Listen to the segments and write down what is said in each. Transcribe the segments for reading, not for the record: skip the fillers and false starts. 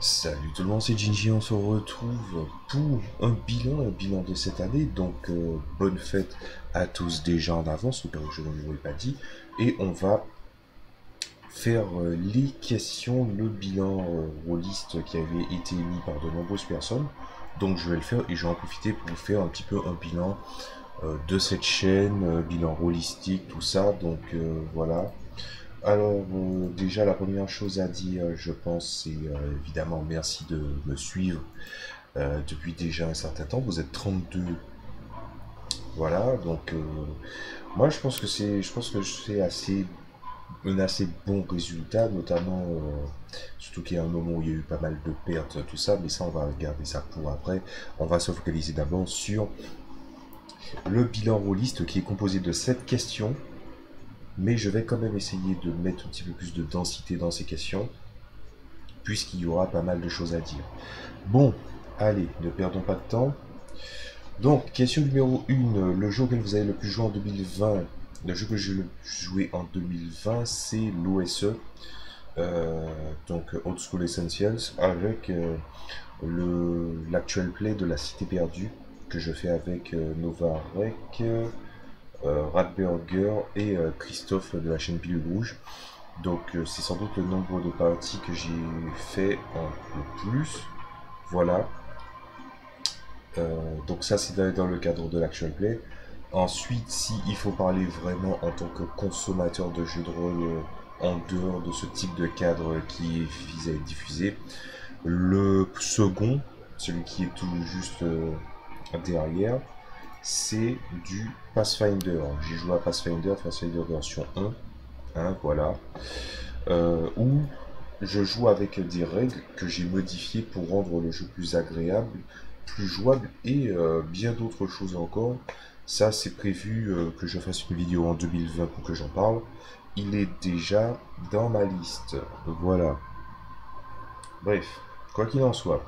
Salut tout le monde, c'est Ginji, on se retrouve pour un bilan de cette année, donc bonne fête à tous déjà en avance, au cas où je ne vous ai pas dit, et on va faire les questions, le bilan rôliste qui avait été émis par de nombreuses personnes, donc je vais le faire et je vais en profiter pour vous faire un petit peu un bilan de cette chaîne, bilan rôlistique, tout ça, donc voilà. Alors, déjà, la première chose à dire, je pense, c'est évidemment merci de me suivre depuis déjà un certain temps. Vous êtes 32, voilà. Donc, moi, je pense que c'est un assez bon résultat, notamment, surtout qu'il y a un moment où il y a eu pas mal de pertes, tout ça. Mais ça, on va regarder ça pour après. On va se focaliser d'abord sur le bilan rôliste qui est composé de 7 questions. Mais je vais quand même essayer de mettre un petit peu plus de densité dans ces questions, puisqu'il y aura pas mal de choses à dire. Bon, allez, ne perdons pas de temps. Donc, question numéro 1, le jeu auquel vous avez le plus joué en 2020, le jeu que j'ai le plus joué en 2020, c'est l'OSE, donc Old School Essentials, avec l'actual play de la Cité perdue, que je fais avec Novarek, Radburger et Christophe de la chaîne Pilule Rouge. Donc c'est sans doute le nombre de parties que j'ai fait en le plus. Voilà. Donc ça c'est dans le cadre de l'actual play. Ensuite, si il faut parler vraiment en tant que consommateur de jeux de rôle en dehors de ce type de cadre qui vise à être diffusé, le second, celui qui est tout juste derrière, c'est du Pathfinder. J'ai joué à Pathfinder version 1, hein, voilà. Où je joue avec des règles que j'ai modifiées pour rendre le jeu plus agréable, plus jouable et bien d'autres choses encore. Ça, c'est prévu que je fasse une vidéo en 2020 pour que j'en parle. Il est déjà dans ma liste. Voilà. Bref, quoi qu'il en soit,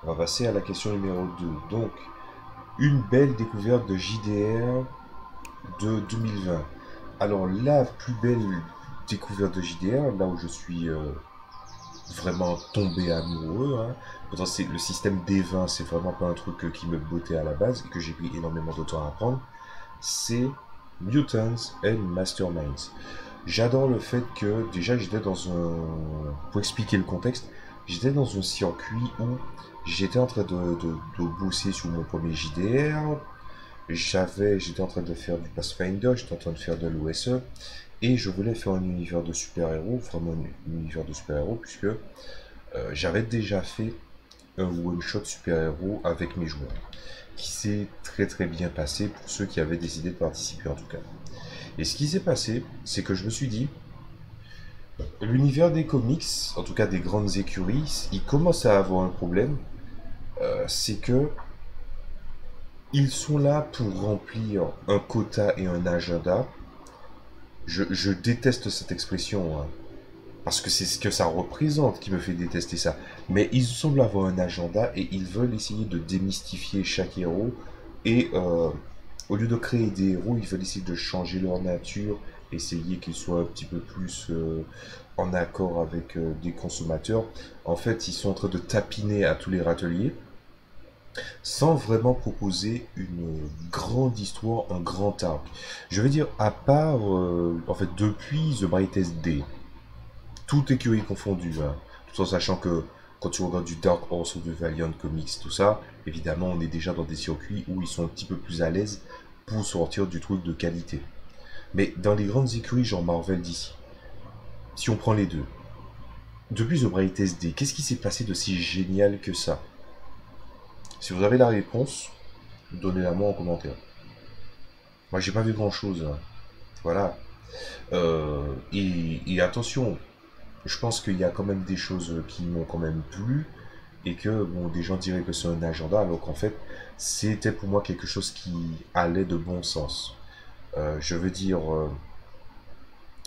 on va passer à la question numéro 2. Donc, une belle découverte de JDR de 2020. Alors, la plus belle découverte de JDR, là où je suis vraiment tombé amoureux, hein. Pourtant, le système D20, c'est vraiment pas un truc qui me bottait à la base et que j'ai pris énormément de temps à apprendre. C'est Mutants and Masterminds. J'adore le fait que déjà j'étais dans un... Pour expliquer le contexte, j'étais dans un circuit où j'étais en train de bosser sur mon premier JDR, j'étais en train de faire du Pathfinder, j'étais en train de faire de l'OSE, et je voulais faire un univers de super-héros, vraiment un univers de super-héros, puisque j'avais déjà fait un one-shot super-héros avec mes joueurs, qui s'est très très bien passé pour ceux qui avaient décidé de participer en tout cas. Et ce qui s'est passé, c'est que je me suis dit, l'univers des comics, en tout cas des grandes écuries, il commence à avoir un problème, c'est que ils sont là pour remplir un quota et un agenda. Je déteste cette expression, hein, parce que c'est ce que ça représente qui me fait détester ça. Mais ils semblent avoir un agenda et ils veulent essayer de démystifier chaque héros. Et au lieu de créer des héros, ils veulent essayer de changer leur nature, essayer qu'ils soient un petit peu plus en accord avec des consommateurs. En fait, ils sont en train de tapiner à tous les râteliers sans vraiment proposer une grande histoire, un grand arc. Je veux dire, à part, en fait, depuis The Brightest Day, tout écurie confondu, hein, tout en sachant que quand tu regardes du Dark Horse ou du Valiant Comics, tout ça, évidemment, on est déjà dans des circuits où ils sont un petit peu plus à l'aise pour sortir du truc de qualité. Mais dans les grandes écuries, genre Marvel d'ici, si on prend les deux, depuis The Brightest Day, qu'est-ce qui s'est passé de si génial que ça? Si vous avez la réponse, donnez-la moi en commentaire. Moi, j'ai pas vu grand-chose, hein. Voilà. Et attention, je pense qu'il y a quand même des choses qui m'ont quand même plu et que bon, des gens diraient que c'est un agenda, alors qu'en fait, c'était pour moi quelque chose qui allait de bon sens. Je veux dire,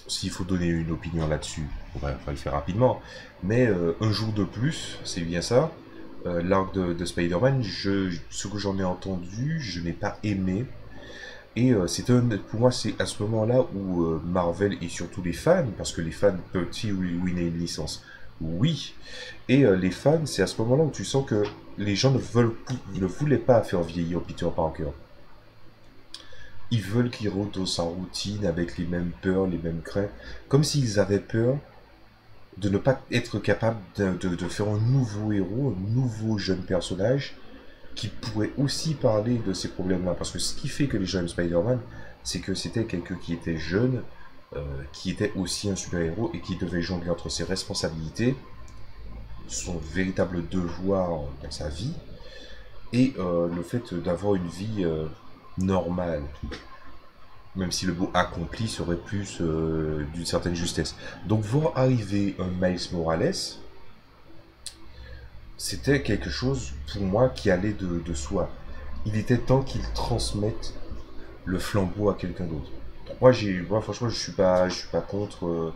s'il faut donner une opinion là-dessus, on va le faire rapidement, mais un jour de plus, c'est bien ça. L'arc de Spider-Man, ce que j'en ai entendu, je n'ai pas aimé. Et pour moi, c'est à ce moment-là où Marvel et surtout les fans, parce que les fans peuvent-ils winer une licence? Oui. Et les fans, c'est à ce moment-là où tu sens que les gens ne voulaient pas faire vieillir Peter Parker. Ils veulent qu'il retourne dans sa routine avec les mêmes peurs, les mêmes craintes, comme s'ils avaient peur de ne pas être capable de faire un nouveau héros, un nouveau jeune personnage qui pourrait aussi parler de ces problèmes-là. Parce que ce qui fait que les gens aiment Spider-Man, c'est que c'était quelqu'un qui était jeune, qui était aussi un super-héros et qui devait jongler entre ses responsabilités, son véritable devoir dans sa vie, et le fait d'avoir une vie normale. Même si le mot accompli serait plus d'une certaine justesse. Donc voir arriver un Miles Morales, c'était quelque chose pour moi qui allait de soi. Il était temps qu'il transmette le flambeau à quelqu'un d'autre. Moi franchement je suis pas contre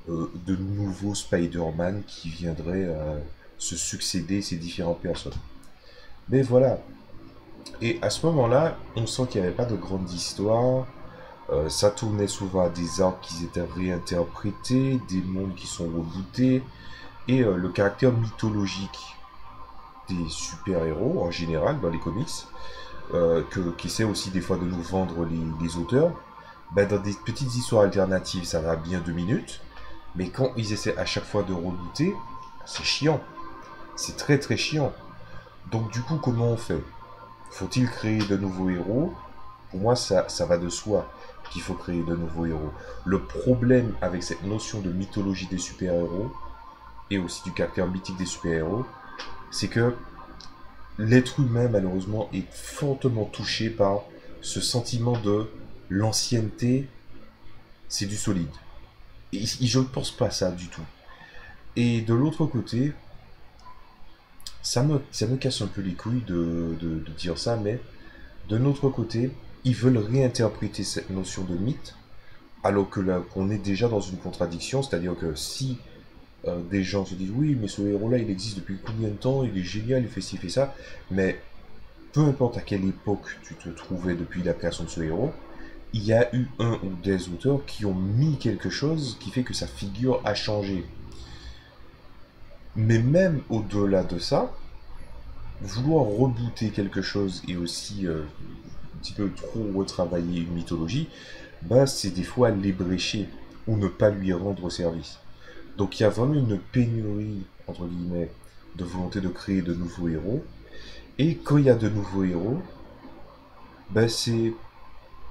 de nouveaux Spider-Man qui viendraient se succéder ces différentes personnes. Mais voilà. Et à ce moment-là, on sent qu'il n'y avait pas de grande histoire. Ça tournait souvent à des arcs qui étaient réinterprétés, des mondes qui sont rebootés, et le caractère mythologique des super-héros en général dans les comics, qui essaie aussi des fois de nous vendre les auteurs, ben, dans des petites histoires alternatives, ça va bien 2 minutes, mais quand ils essaient à chaque fois de rebooter, c'est chiant. C'est très très chiant. Donc du coup, comment on fait? Faut-il créer de nouveaux héros? Pour moi, ça va de soi qu'il faut créer de nouveaux héros. Le problème avec cette notion de mythologie des super-héros, et aussi du caractère mythique des super-héros, c'est que l'être humain, malheureusement, est fortement touché par ce sentiment de l'ancienneté, c'est du solide. Et je ne pense pas ça du tout. Et de l'autre côté, ça me casse un peu les couilles de dire ça, mais de notre côté, ils veulent réinterpréter cette notion de mythe, alors que là, qu'on est déjà dans une contradiction, c'est-à-dire que si des gens se disent oui, mais ce héros-là, il existe depuis combien de temps, il est génial, il fait ci, il fait ça, mais peu importe à quelle époque tu te trouvais depuis la création de ce héros, il y a eu un ou des auteurs qui ont mis quelque chose qui fait que sa figure a changé. Mais même au-delà de ça, vouloir rebooter quelque chose et aussi un petit peu trop retravailler une mythologie, ben c'est des fois l'ébrécher ou ne pas lui rendre service. Donc il y a vraiment une pénurie, entre guillemets, de volonté de créer de nouveaux héros. Et quand il y a de nouveaux héros, ben c'est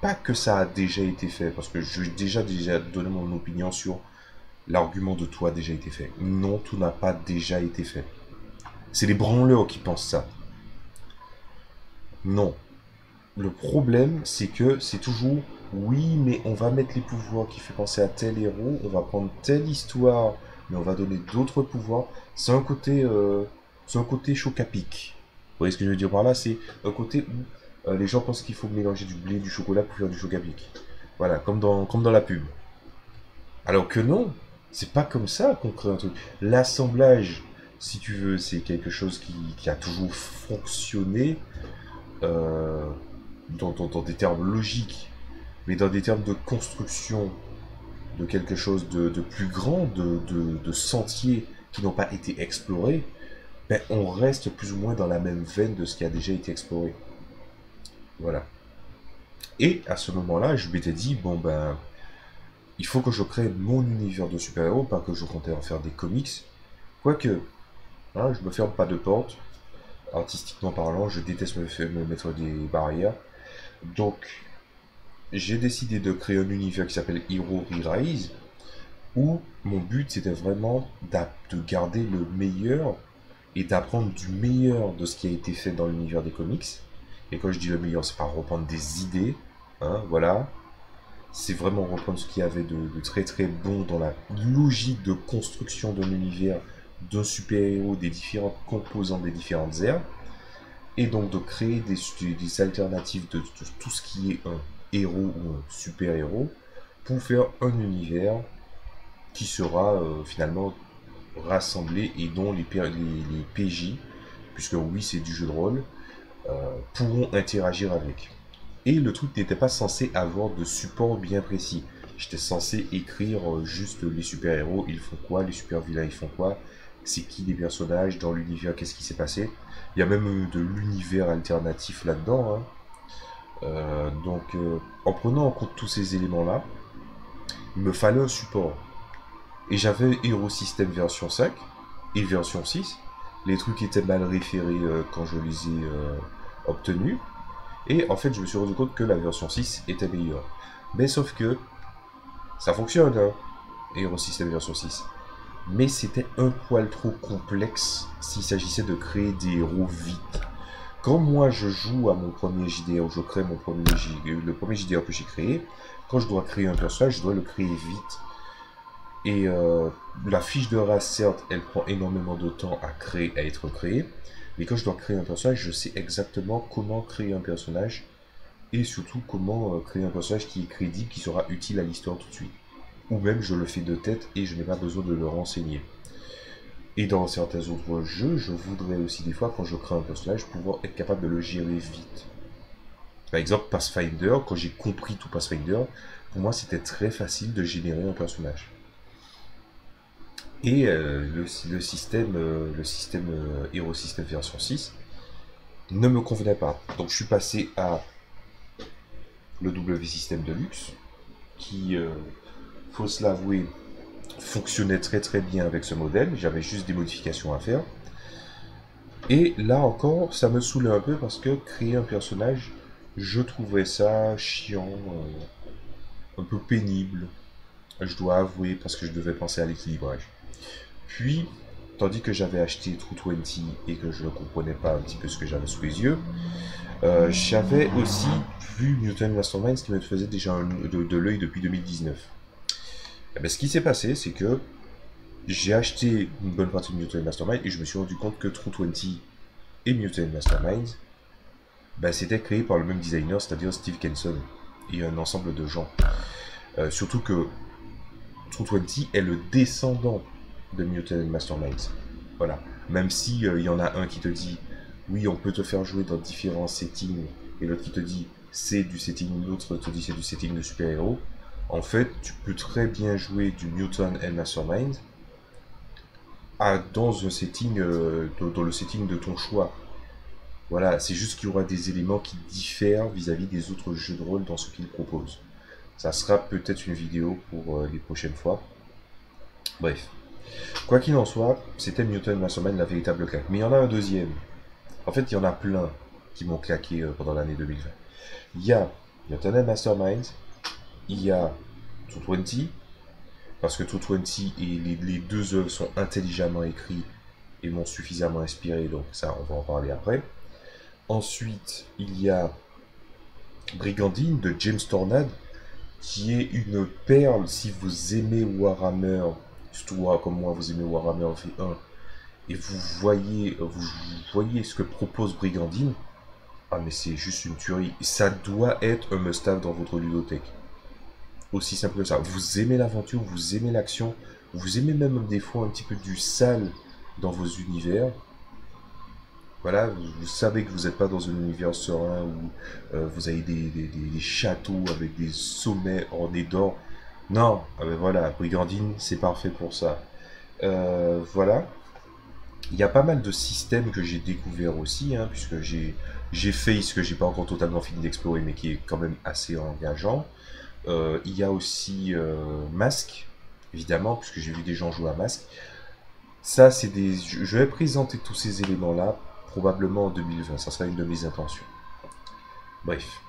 pas que ça a déjà été fait, parce que j'ai déjà donné mon opinion sur l'argument de tout a déjà été fait. Non, tout n'a pas déjà été fait. C'est les branleurs qui pensent ça. Non. Le problème, c'est que c'est toujours oui, mais on va mettre les pouvoirs qui fait penser à tel héros, on va prendre telle histoire, mais on va donner d'autres pouvoirs. C'est un côté choc à pic. Vous voyez ce que je veux dire par là? C'est un côté où les gens pensent qu'il faut mélanger du blé et du chocolat pour faire du choc à pic. Voilà, comme dans la pub. Alors que non, c'est pas comme ça qu'on crée un truc. L'assemblage, si tu veux, c'est quelque chose qui a toujours fonctionné euh, dans des termes logiques, mais dans des termes de construction de quelque chose de plus grand, de sentiers qui n'ont pas été explorés, ben, on reste plus ou moins dans la même veine de ce qui a déjà été exploré. Voilà. Et à ce moment-là, je m'étais dit, bon ben, il faut que je crée mon univers de super-héros, pas que je comptais en faire des comics. Quoique, hein, je me ferme pas de porte. Artistiquement parlant, je déteste me mettre des barrières. Donc, j'ai décidé de créer un univers qui s'appelle Hero Re-Rise, où mon but c'était vraiment de garder le meilleur et d'apprendre du meilleur de ce qui a été fait dans l'univers des comics. Et quand je dis le meilleur, c'est pas reprendre des idées, hein, voilà. C'est vraiment reprendre ce qu'il y avait de très très bon dans la logique de construction d'un univers, d'un super-héros, des différentes composantes des différentes ères, et donc de créer des alternatives de tout ce qui est un héros ou un super-héros pour faire un univers qui sera finalement rassemblé et dont les PJ, puisque oui c'est du jeu de rôle, pourront interagir avec. Et le truc n'était pas censé avoir de support bien précis. J'étais censé écrire juste les super-héros, ils font quoi, les super-vilains, ils font quoi, c'est qui les personnages, dans l'univers, qu'est-ce qui s'est passé. Il y a même de l'univers alternatif là-dedans, hein. En prenant en compte tous ces éléments-là, il me fallait un support. Et j'avais Hero System version 5 et version 6. Les trucs étaient mal référés quand je les ai obtenus. Et en fait, je me suis rendu compte que la version 6 était meilleure. Mais sauf que ça fonctionne, hein, Hero System version 6. Mais c'était un poil trop complexe s'il s'agissait de créer des héros vite. Quand moi je joue à mon premier JDR, je crée le premier JDR que j'ai créé, quand je dois créer un personnage, je dois le créer vite. Et la fiche de race, certes, elle prend énormément de temps à créer, à être créée. Mais quand je dois créer un personnage, je sais exactement comment créer un personnage. Et surtout comment créer un personnage qui est crédible, qui sera utile à l'histoire tout de suite. Ou même je le fais de tête et je n'ai pas besoin de le renseigner. Et dans certains autres jeux, je voudrais aussi des fois, quand je crée un personnage, pouvoir être capable de le gérer vite. Par exemple, Pathfinder, quand j'ai compris tout Pathfinder, pour moi c'était très facile de générer un personnage. Et le système Hero System version 6 ne me convenait pas. Donc je suis passé à le W System Deluxe, qui, faut se l'avouer, fonctionnait très très bien avec ce modèle. J'avais juste des modifications à faire. Et là encore, ça me saoulait un peu parce que créer un personnage, je trouvais ça chiant, un peu pénible. Je dois avouer, parce que je devais penser à l'équilibrage. Puis, tandis que j'avais acheté True20 et que je ne comprenais pas un petit peu ce que j'avais sous les yeux, j'avais aussi vu Mutant Masterminds qui me faisait déjà de l'œil depuis 2019. Et bien, ce qui s'est passé, c'est que j'ai acheté une bonne partie de Mutant Masterminds et je me suis rendu compte que True20 et Mutant Masterminds, ben, c'était créé par le même designer, c'est-à-dire Steve Kenson et un ensemble de gens. Surtout que True20 est le descendant de Mutant Masterminds. Voilà. Même si y en a un qui te dit oui, on peut te faire jouer dans différents settings, et l'autre qui te dit c'est du setting, l'autre te dit c'est du setting de super-héros. En fait, tu peux très bien jouer du Mutant and Mastermind dans un setting, dans le setting de ton choix. Voilà, c'est juste qu'il y aura des éléments qui diffèrent vis-à-vis des autres jeux de rôle dans ce qu'ils proposent. Ça sera peut-être une vidéo pour les prochaines fois. Bref. Quoi qu'il en soit, c'était Mutant Mastermind la véritable claque. Mais il y en a un deuxième. En fait, il y en a plein qui m'ont claqué pendant l'année 2020. Il y a Mutant Mastermind, il y a True20, parce que True20 et les deux œuvres sont intelligemment écrits et m'ont suffisamment inspiré, donc ça, on va en parler après. Ensuite, il y a Brigandine de James Tornade, qui est une perle si vous aimez Warhammer, surtout comme moi, vous aimez Warhammer V1, et vous voyez ce que propose Brigandine. Ah, mais c'est juste une tuerie. Ça doit être un must-have dans votre ludothèque. Aussi simple que ça. Vous aimez l'aventure, vous aimez l'action, vous aimez même des fois un petit peu du sale dans vos univers. Voilà, vous savez que vous n'êtes pas dans un univers serein où vous avez des châteaux avec des sommets ornés d'or. Non, ah ben voilà, Brigandine, c'est parfait pour ça. Voilà. Il y a pas mal de systèmes que j'ai découverts aussi, hein, puisque j'ai fait ce que j'ai pas encore totalement fini d'explorer, mais qui est quand même assez engageant. Il y a aussi Mask, évidemment, puisque j'ai vu des gens jouer à Mask. Ça, c'est des. Je vais présenter tous ces éléments-là probablement en 2020. Ça sera une de mes intentions. Bref,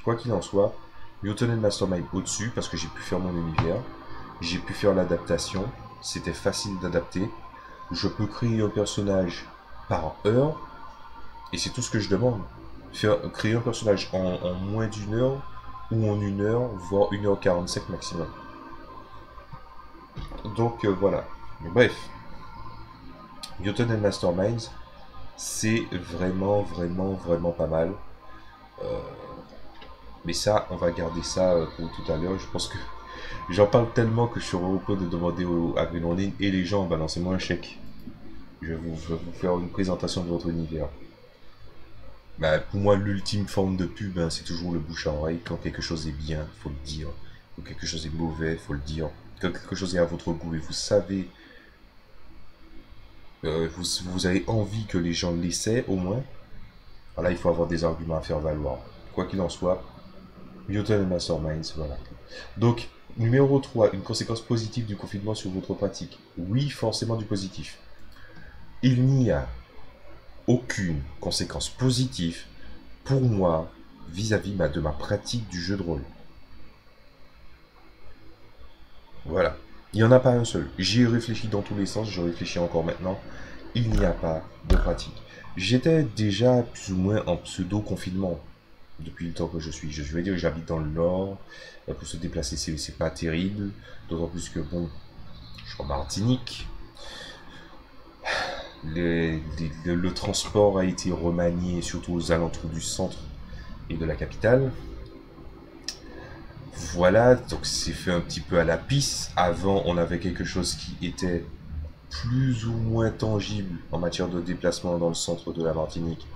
quoi qu'il en soit, Mutant Mastermind au-dessus, parce que j'ai pu faire mon univers, j'ai pu faire l'adaptation, c'était facile d'adapter. Je peux créer un personnage par heure, et c'est tout ce que je demande. Créer un personnage en moins d'une heure, ou en 1 heure, voire 1h45 maximum. Donc voilà. Mais bref, Mutant Masterminds, c'est vraiment, vraiment, vraiment pas mal. Mais ça, on va garder ça pour tout à l'heure. Je pense que j'en parle tellement que je suis au point de demander à Greenlanding et les gens, balancez-moi un chèque. Je vais vous faire une présentation de votre univers. Bah, pour moi, l'ultime forme de pub, hein, c'est toujours le bouche à oreille. Quand quelque chose est bien, faut le dire. ou quelque chose est mauvais, faut le dire, que quelque chose est à votre goût et vous savez, vous avez envie que les gens l'essaient au moins, voilà, il faut avoir des arguments à faire valoir. Quoi qu'il en soit, Newton et Masterminds, voilà. Donc, numéro 3, une conséquence positive du confinement sur votre pratique. Oui, forcément du positif. Il n'y a aucune conséquence positive pour moi vis-à-vis de ma pratique du jeu de rôle. Voilà. Il n'y en a pas un seul. J'y ai réfléchi dans tous les sens, je réfléchis encore maintenant. Il n'y a pas de pratique. J'étais déjà plus ou moins en pseudo-confinement depuis le temps que je suis. Je vais dire que j'habite dans le nord. Pour se déplacer, c'est pas terrible. D'autant plus que, bon, je suis en Martinique. Le transport a été remanié, surtout aux alentours du centre et de la capitale. Voilà, donc c'est fait un petit peu à la pisse. Avant, on avait quelque chose qui était plus ou moins tangible en matière de déplacement dans le centre de la Martinique,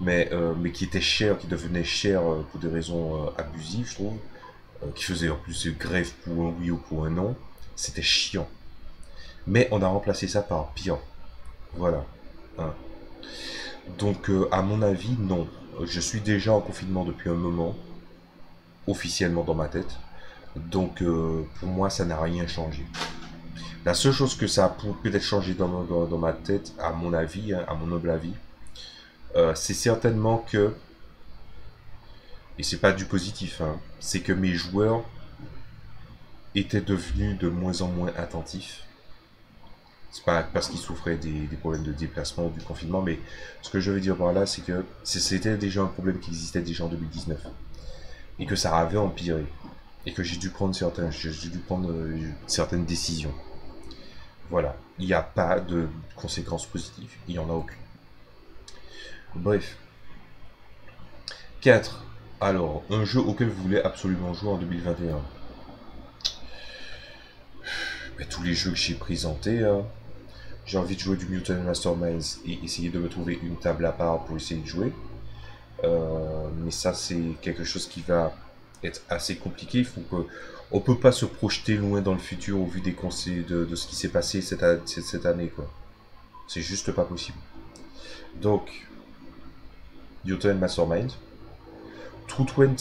mais qui était cher, qui devenait cher pour des raisons abusives, je trouve, qui faisait en plus grève pour un oui ou pour un non. C'était chiant. Mais on a remplacé ça par pire. Voilà. Hein. Donc, à mon avis, non. Je suis déjà en confinement depuis un moment, officiellement dans ma tête. Donc, pour moi, ça n'a rien changé. La seule chose que ça a peut-être changé dans ma tête, à mon avis, hein, à mon humble avis, c'est certainement que, et c'est pas du positif, hein, c'est que mes joueurs étaient devenus de moins en moins attentifs. C'est pas parce qu'ils souffraient des problèmes de déplacement ou du confinement, mais ce que je veux dire par là, c'est que c'était déjà un problème qui existait déjà en 2019. Et que ça avait empiré. Et que j'ai dû prendre certaines décisions. Voilà. Il n'y a pas de conséquences positives. Il n'y en a aucune. Bref. 4. Alors, un jeu auquel vous voulez absolument jouer en 2021. Mais tous les jeux que j'ai présentés, hein. J'ai envie de jouer du Mutant Masterminds et essayer de me trouver une table à part pour essayer de jouer. Mais ça, c'est quelque chose qui va être assez compliqué. On peut pas se projeter loin dans le futur au vu des conseils de ce qui s'est passé cette année, quoi. C'est juste pas possible. Donc, Mutant Mastermind. True 20,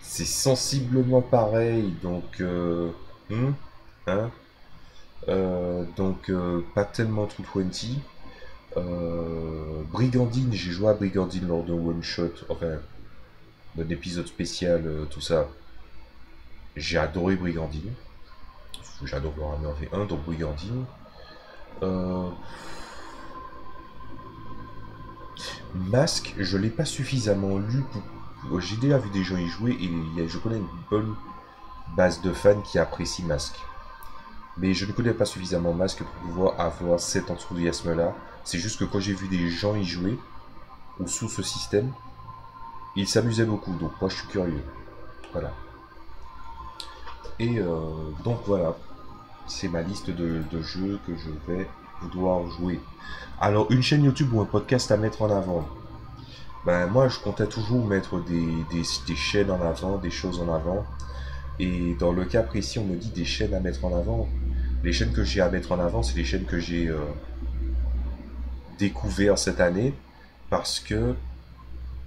c'est sensiblement pareil, donc hein, pas tellement True 20. Brigandine, j'ai joué à Brigandine lors d'un one shot, enfin d'un épisode spécial, tout ça. J'ai adoré Brigandine. J'adore Warhammer V1, donc Brigandine. Masque, je l'ai pas suffisamment lu pour. J'ai déjà vu des gens y jouer et je connais une bonne base de fans qui apprécient Masque. Mais je ne connais pas suffisamment Masque pour pouvoir avoir cet enthousiasme-là. C'est juste que quand j'ai vu des gens y jouer, ou sous ce système, ils s'amusaient beaucoup. Donc moi je suis curieux. Voilà. Et donc voilà. C'est ma liste de jeux que je vais devoir jouer. Alors une chaîne YouTube ou un podcast à mettre en avant. Ben moi je comptais toujours mettre des chaînes en avant, des choses en avant. Et dans le cas précis, on me dit des chaînes à mettre en avant. Les chaînes que j'ai à mettre en avant, c'est les chaînes que j'ai découvert cette année parce que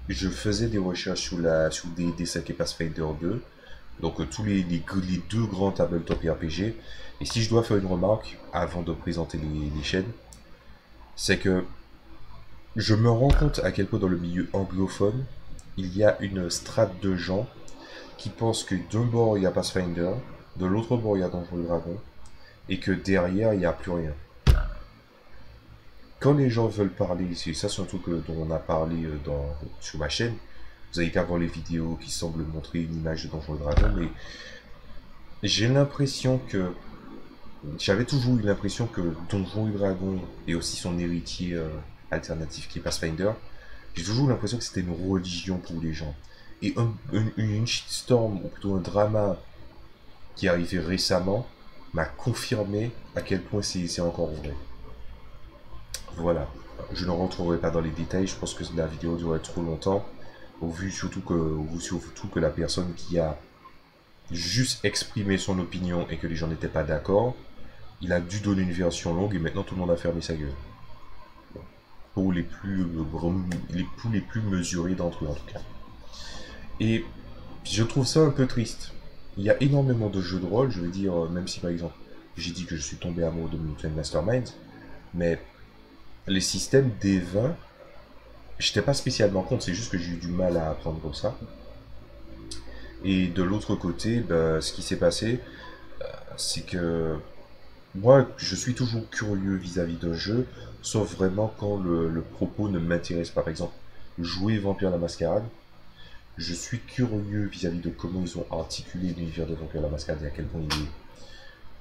je faisais des recherches sur des sacs et Pathfinder 2, donc tous les deux grands tabletop RPG. Et si je dois faire une remarque avant de présenter les chaînes, c'est que je me rends compte à quel point dans le milieu anglophone, il y a une strate de gens qui pensent que d'un bord il y a Pathfinder, de l'autre bord il y a Donjons et Dragons, et que derrière il n'y a plus rien. Quand les gens veulent parler, c'est ça c'est un truc dont on a parlé sur ma chaîne, vous avez qu'à voir les vidéos qui semblent montrer une image de Donjons et Dragons, mais j'ai l'impression que j'avais toujours eu l'impression que Donjons et Dragons et aussi son héritier alternatif qui est Pathfinder, j'ai toujours eu l'impression que c'était une religion pour les gens. Et une shitstorm, ou plutôt un drama qui est arrivé récemment, m'a confirmé à quel point c'est encore vrai. Voilà. Je ne rentrerai pas dans les détails, je pense que la vidéo durerait trop longtemps, au vu surtout que la personne qui a juste exprimé son opinion et que les gens n'étaient pas d'accord, il a dû donner une version longue et maintenant tout le monde a fermé sa gueule. Pour les plus mesurés d'entre eux en tout cas. Et je trouve ça un peu triste. Il y a énormément de jeux de rôle, je veux dire, même si par exemple j'ai dit que je suis tombé amoureux de Mutant Mastermind, mais les systèmes D20, j'étais pas spécialement contre, c'est juste que j'ai eu du mal à apprendre comme ça. Et de l'autre côté, bah, ce qui s'est passé, c'est que moi, je suis toujours curieux vis-à-vis d'un jeu, sauf vraiment quand le propos ne m'intéresse pas. Par exemple, jouer Vampire la Mascarade, je suis curieux vis-à-vis de comment ils ont articulé l'univers de Vampire la Mascarade et à quel point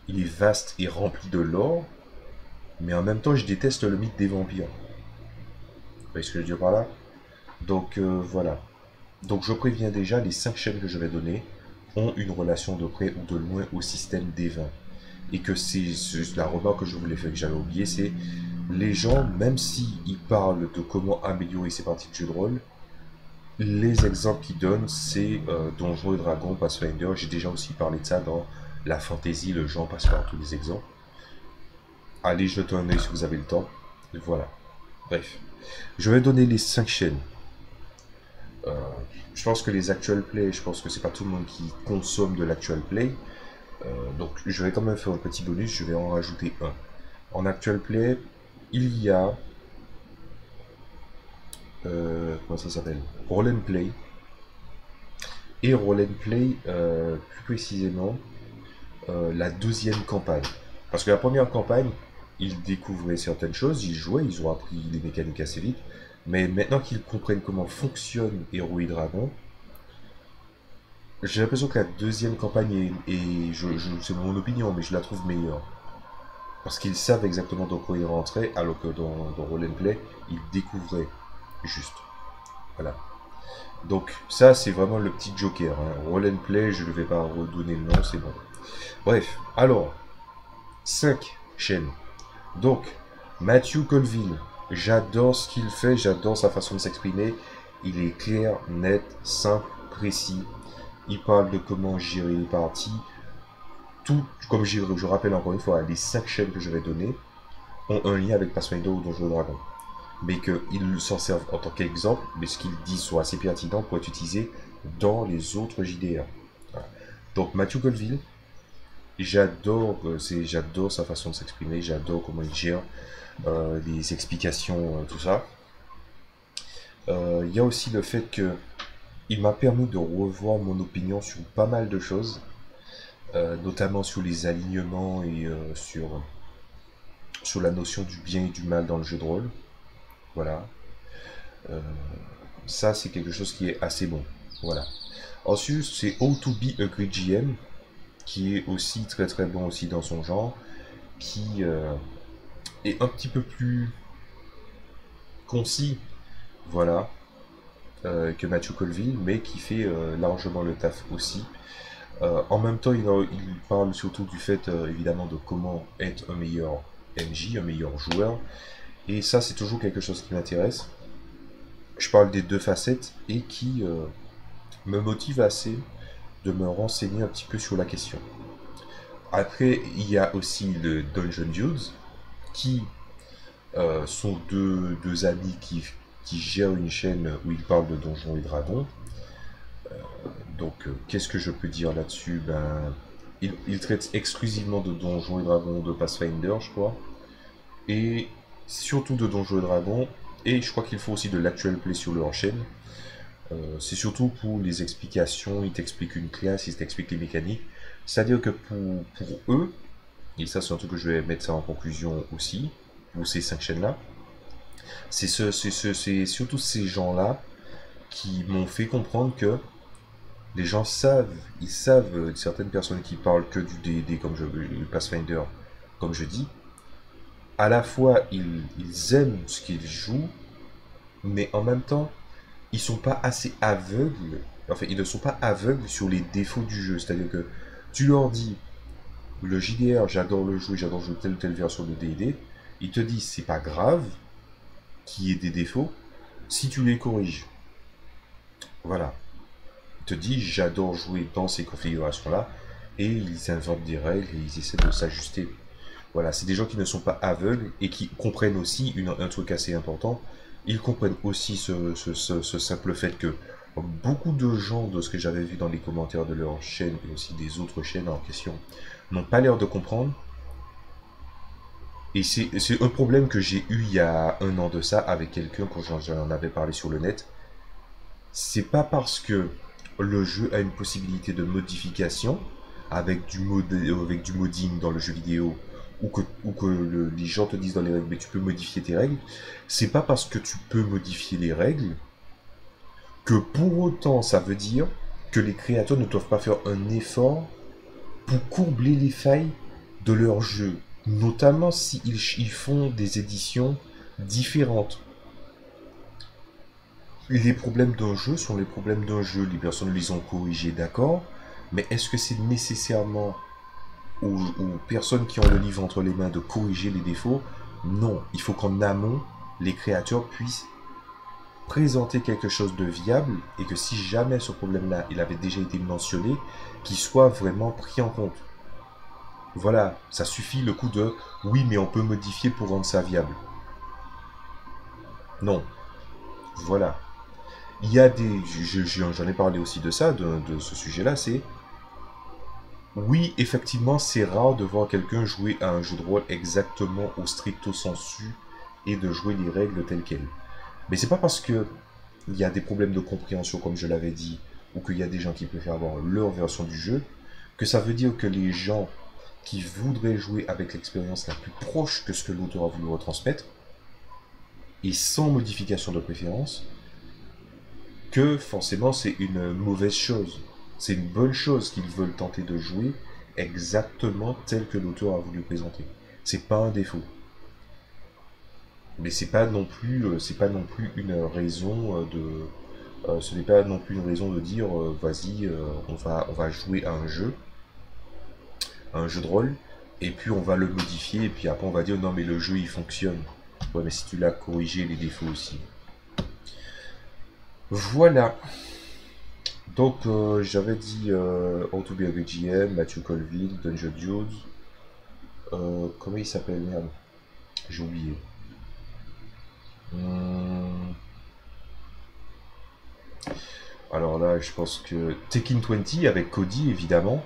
il est vaste et rempli de lore, mais en même temps, je déteste le mythe des vampires. Vous voyez ce que je veux dire par là? Donc voilà. Donc je préviens déjà, les 5 chaînes que je vais donner ont une relation de près ou de loin au système D20. Et que c'est la remarque que je voulais faire, que j'avais oublié, c'est les gens, même s'ils parlent de comment améliorer ces parties de jeu de rôle, les exemples qu'ils donnent, c'est Donjons et Dragons, Pathfinder. J'ai déjà aussi parlé de ça dans la fantasy, le genre passe par tous les exemples. Allez jetez un oeil si vous avez le temps. Et voilà. Bref. Je vais donner les 5 chaînes. Euh, je pense que les actual play, je pense que c'est pas tout le monde qui consomme de l'actual play. Donc je vais quand même faire un petit bonus, je vais en rajouter un. En actual play, il y a comment ça s'appelle? Roll and play. Et roll and play, plus précisément, la deuxième campagne. Parce que la première campagne, ils découvraient certaines choses, ils jouaient, ils ont appris les mécaniques assez vite. Mais maintenant qu'ils comprennent comment fonctionne Héros et Dragon, j'ai l'impression que la deuxième campagne c'est mon opinion, mais je la trouve meilleure. Parce qu'ils savent exactement dans quoi ils rentraient, alors que dans Roll and Play, ils découvraient juste. Voilà. Donc ça, c'est vraiment le petit joker. Hein. Roll and Play, je ne vais pas redonner le nom, c'est bon. Bref, alors, 5 chaînes. Donc, Matthew Colville, j'adore ce qu'il fait, j'adore sa façon de s'exprimer. Il est clair, net, simple, précis. Il parle de comment gérer les parties. Tout, comme je rappelle encore une fois, les 5 chaînes que je vais donner ont un lien avec Pathfinder ou Donjons et Dragons. Mais qu'ils s'en servent en tant qu'exemple, mais ce qu'ils disent soit assez pertinent pour être utilisé dans les autres JDR. Voilà. Donc Matthew Colville, j'adore sa façon de s'exprimer, j'adore comment il gère les explications, tout ça. Il y a aussi le fait que il m'a permis de revoir mon opinion sur pas mal de choses, notamment sur les alignements et sur la notion du bien et du mal dans le jeu de rôle. Voilà. Euh, Ça, c'est quelque chose qui est assez bon. Voilà. Ensuite, c'est O2B A Great GM, qui est aussi très très bon aussi dans son genre, qui est un petit peu plus concis, voilà, que Matthew Colville, mais qui fait largement le taf aussi. En même temps, il parle surtout du fait, évidemment, de comment être un meilleur MJ, un meilleur joueur. Et ça, c'est toujours quelque chose qui m'intéresse. Je parle des deux facettes et qui me motive assez de me renseigner un petit peu sur la question. Après, il y a aussi le Dungeon Dudes, qui sont deux amis qui gèrent une chaîne où ils parlent de Donjons et Dragons. Donc, qu'est-ce que je peux dire là-dessus? Ben, ils traitent exclusivement de Donjons et Dragons, de Pathfinder, je crois. Et surtout de Donjons et Dragons. Et je crois qu'il faut aussi de l'actual play sur leur chaîne. C'est surtout pour les explications. Ils t'expliquent une classe, ils t'expliquent les mécaniques. C'est-à-dire que pour eux, et ça c'est un truc que je vais mettre ça en conclusion aussi, pour ces 5 chaînes-là, c'est surtout ces gens-là qui m'ont fait comprendre que les gens savent, ils savent, certaines personnes qui parlent que du D&D comme le Pathfinder, comme je dis, à la fois ils aiment ce qu'ils jouent, mais en même temps, ils sont pas assez aveugles, enfin ils ne sont pas aveugles sur les défauts du jeu. C'est-à-dire que tu leur dis, le JDR, j'adore le jouer, j'adore jouer telle ou telle version de D&D, ils te disent c'est pas grave qu'il y ait des défauts si tu les corriges. Voilà. te dit j'adore jouer dans ces configurations-là, et ils inventent des règles et ils essaient de s'ajuster. Voilà, c'est des gens qui ne sont pas aveugles et qui comprennent aussi un truc assez important. Ils comprennent aussi ce simple fait que beaucoup de gens, de ce que j'avais vu dans les commentaires de leur chaîne et aussi des autres chaînes en question, n'ont pas l'air de comprendre. Et c'est un problème que j'ai eu il y a un an de ça avec quelqu'un quand j'en avais parlé sur le net. C'est pas parce que le jeu a une possibilité de modification avec du modding dans le jeu vidéo ou que les gens te disent dans les règles mais tu peux modifier tes règles, c'est pas parce que tu peux modifier les règles que pour autant ça veut dire que les créateurs ne doivent pas faire un effort pour combler les failles de leur jeu, notamment s'ils font des éditions différentes. Les problèmes d'un jeu sont les problèmes d'un jeu, les personnes les ont corrigés, d'accord, mais est-ce que c'est nécessairement aux personnes qui ont le livre entre les mains de corriger les défauts? Non, il faut qu'en amont, les créateurs puissent présenter quelque chose de viable et que si jamais ce problème-là, il avait déjà été mentionné, qu'il soit vraiment pris en compte. Voilà, ça suffit le coup de oui, mais on peut modifier pour rendre ça viable. Non, voilà. Il y a des, j'en ai parlé aussi de ça, de ce sujet-là, c'est oui, effectivement, c'est rare de voir quelqu'un jouer à un jeu de rôle exactement au stricto sensu et de jouer les règles telles quelles. Mais c'est pas parce que il y a des problèmes de compréhension, comme je l'avais dit, ou qu'il y a des gens qui préfèrent avoir leur version du jeu, que ça veut dire que les gens qui voudraient jouer avec l'expérience la plus proche que ce que l'auteur a voulu retransmettre, et sans modification de préférence, que forcément c'est une mauvaise chose. C'est une bonne chose qu'ils veulent tenter de jouer exactement tel que l'auteur a voulu présenter. C'est pas un défaut. Mais c'est pas non plus une raison ce n'est pas non plus une raison de dire vas-y, on va jouer à un jeu de rôle, et puis on va le modifier, et puis après on va dire non mais le jeu il fonctionne. Ouais mais si tu l'as corrigé les défauts aussi. Voilà. Donc j'avais dit How to be a good GM, Matthew Colville, Dungeon Dudes. Comment il s'appelle, merde? J'ai oublié. Alors là, je pense que Tekken 20 avec Cody, évidemment.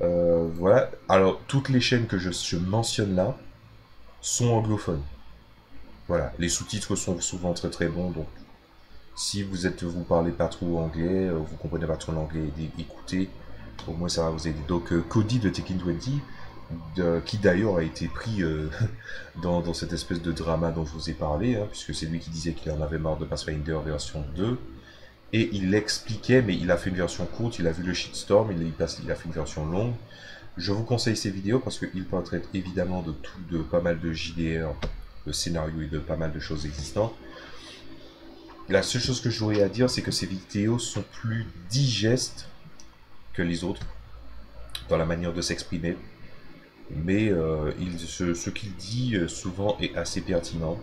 Voilà. Alors, toutes les chaînes que je mentionne là sont anglophones. Voilà. Les sous-titres sont souvent très très bons. Donc, si vous parlez pas trop anglais, vous comprenez pas trop l'anglais, écoutez. Au moins, ça va vous aider. Donc, Cody de Tekken 20, qui d'ailleurs a été pris dans cette espèce de drama dont je vous ai parlé, hein, puisque c'est lui qui disait qu'il en avait marre de Pathfinder version 2. Et il l'expliquait, mais il a fait une version courte, il a vu le shitstorm, il a fait une version longue. Je vous conseille ces vidéos parce qu'il traite évidemment de pas mal de JDR, de scénarios et de pas mal de choses existantes. La seule chose que j'aurais à dire, c'est que ces vidéos sont plus digestes que les autres dans la manière de s'exprimer. Mais ce qu'il dit souvent est assez pertinent.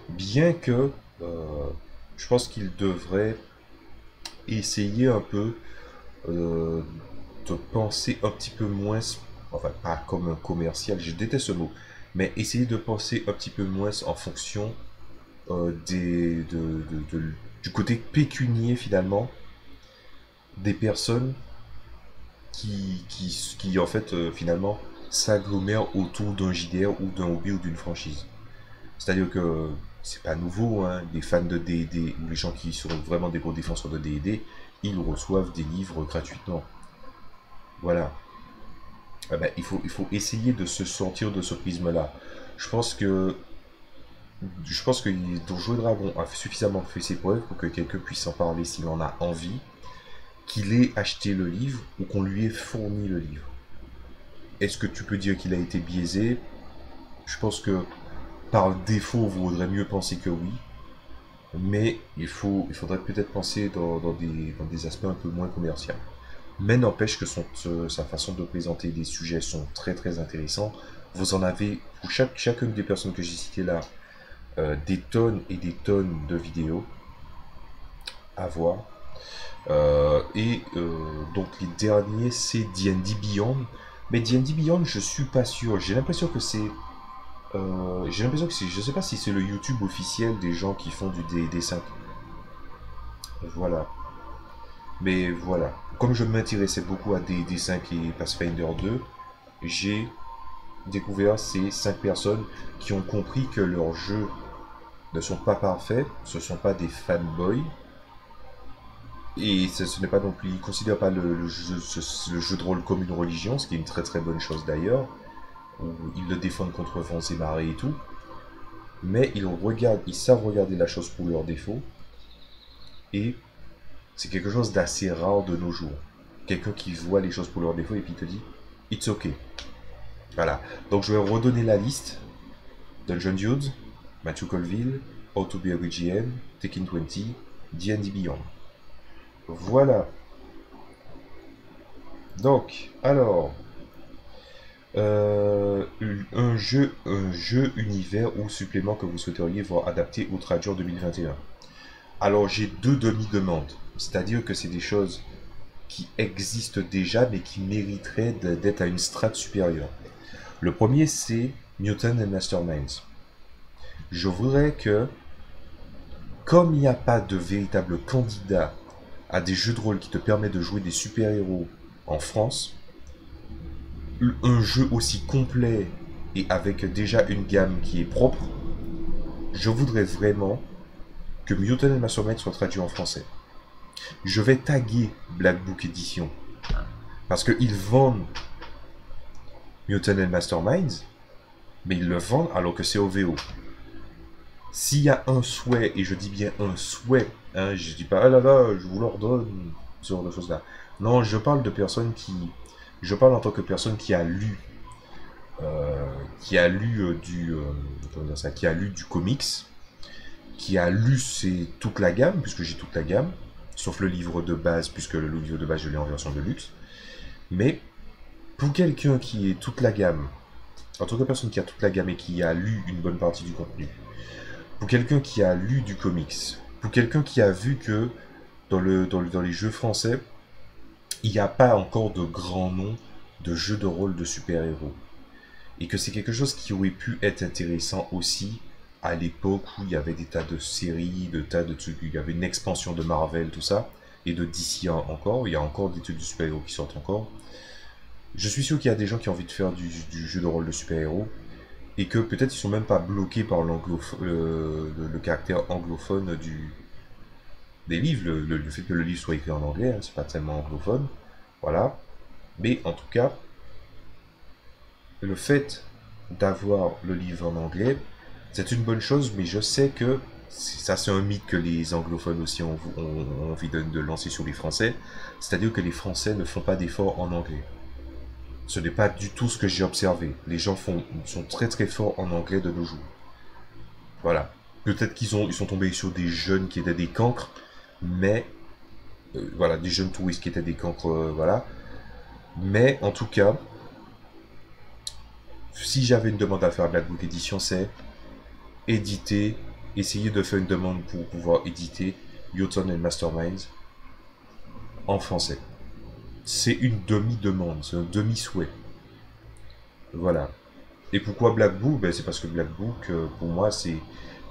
Bien que je pense qu'il devrait essayer un peu de penser un petit peu moins, enfin pas comme un commercial, je déteste ce mot, mais essayer de penser un petit peu moins en fonction du côté pécunier finalement des personnes qui en fait finalement s'agglomèrent autour d'un JDR ou d'un hobby ou d'une franchise. C'est-à-dire que c'est pas nouveau, hein, les fans de D&D ou les gens qui sont vraiment des gros défenseurs de D&D, ils reçoivent des livres gratuitement. Voilà. Ah ben, il faut essayer de se sortir de ce prisme-là. Je pense que Donjons et Dragons a suffisamment fait ses preuves pour que quelqu'un puisse en parler s'il en a envie, qu'il ait acheté le livre ou qu'on lui ait fourni le livre. Est-ce que tu peux dire qu'il a été biaisé? Je pense que par défaut, vous vaudrait mieux penser que oui. Mais il faudrait peut-être penser dans des aspects un peu moins commerciaux. Mais n'empêche que sa façon de présenter des sujets sont très très intéressants. Vous en avez, pour chacune des personnes que j'ai citées là, des tonnes et des tonnes de vidéos à voir. Donc les derniers, c'est D&D Beyond. Mais D&D Beyond, je suis pas sûr. J'ai l'impression que c'est... je sais pas si c'est le YouTube officiel des gens qui font du D&D 5. Voilà. Mais voilà. Comme je m'intéressais beaucoup à D&D 5 et Pathfinder 2, j'ai découvert ces 5 personnes qui ont compris que leurs jeux ne sont pas parfaits, ce ne sont pas des fanboys, et ce n'est pas non plus, ils ne considèrent pas le jeu de rôle comme une religion, ce qui est une très très bonne chose d'ailleurs, où ils le défendent contre vents et marées et tout, mais ils savent regarder la chose pour leurs défauts, et c'est quelque chose d'assez rare de nos jours. Quelqu'un qui voit les choses pour leurs défauts et puis te dit « It's okay ». Voilà, donc je vais redonner la liste. Dungeon Dudes, Matthew Colville, How to be a BGM, Tekken 20, D&D Beyond. Voilà. Donc, alors, un jeu univers ou supplément que vous souhaiteriez voir adapté ou traduit en 2021. Alors, j'ai deux demi-demandes. C'est-à-dire que c'est des choses qui existent déjà, mais qui mériteraient d'être à une strate supérieure. Le premier, c'est Mutant and Masterminds. Je voudrais que, comme il n'y a pas de véritable candidat à des jeux de rôle qui te permettent de jouer des super-héros en France, un jeu aussi complet et avec déjà une gamme qui est propre, je voudrais vraiment que Mutant and Masterminds soit traduit en français. Je vais taguer Black Book Edition parce qu'ils vendent Mutant and Masterminds, mais ils le vendent alors que c'est OVO. S'il y a un souhait, et je dis bien un souhait, hein, je dis pas ah là là, je vous l'ordonne, ce genre de choses là. Non, je parle de personnes qui. Je parle en tant que personne qui a lu. Comment dire ça, qui a lu du comics, qui a lu toute la gamme, puisque j'ai toute la gamme, sauf le livre de base, puisque le livre de base je l'ai en version de luxe. Mais pour quelqu'un qui est toute la gamme, en tant que personne qui a toute la gamme et qui a lu une bonne partie du contenu, pour quelqu'un qui a lu du comics, pour quelqu'un qui a vu que dans les jeux français, il n'y a pas encore de grands noms de jeux de rôle de super-héros. Et que c'est quelque chose qui aurait pu être intéressant aussi à l'époque où il y avait des tas de séries, de tas de trucs, il y avait une expansion de Marvel, tout ça, et de DC encore, il y a encore des trucs de super-héros qui sortent encore. Je suis sûr qu'il y a des gens qui ont envie de faire du jeu de rôle de super-héros, et que peut-être ils sont même pas bloqués par le caractère anglophone des livres, le fait que le livre soit écrit en anglais, hein, c'est pas tellement anglophone, voilà. Mais en tout cas, le fait d'avoir le livre en anglais, c'est une bonne chose, mais je sais que ça c'est un mythe que les anglophones aussi ont envie de lancer sur les Français, c'est-à-dire que les Français ne font pas d'efforts en anglais. Ce n'est pas du tout ce que j'ai observé. Les gens sont très très forts en anglais de nos jours. Voilà. Peut-être qu'ils sont tombés sur des jeunes qui étaient des cancres, mais voilà, des jeunes touristes qui étaient des cancres, voilà. Mais en tout cas, si j'avais une demande à faire à Black Book Edition, c'est éditer, essayer de faire une demande pour pouvoir éditer Mutant and Masterminds en français. C'est une demi-demande, c'est un demi-souhait. Voilà. Et pourquoi Black Book? Ben, c'est parce que Black Book, pour moi, c'est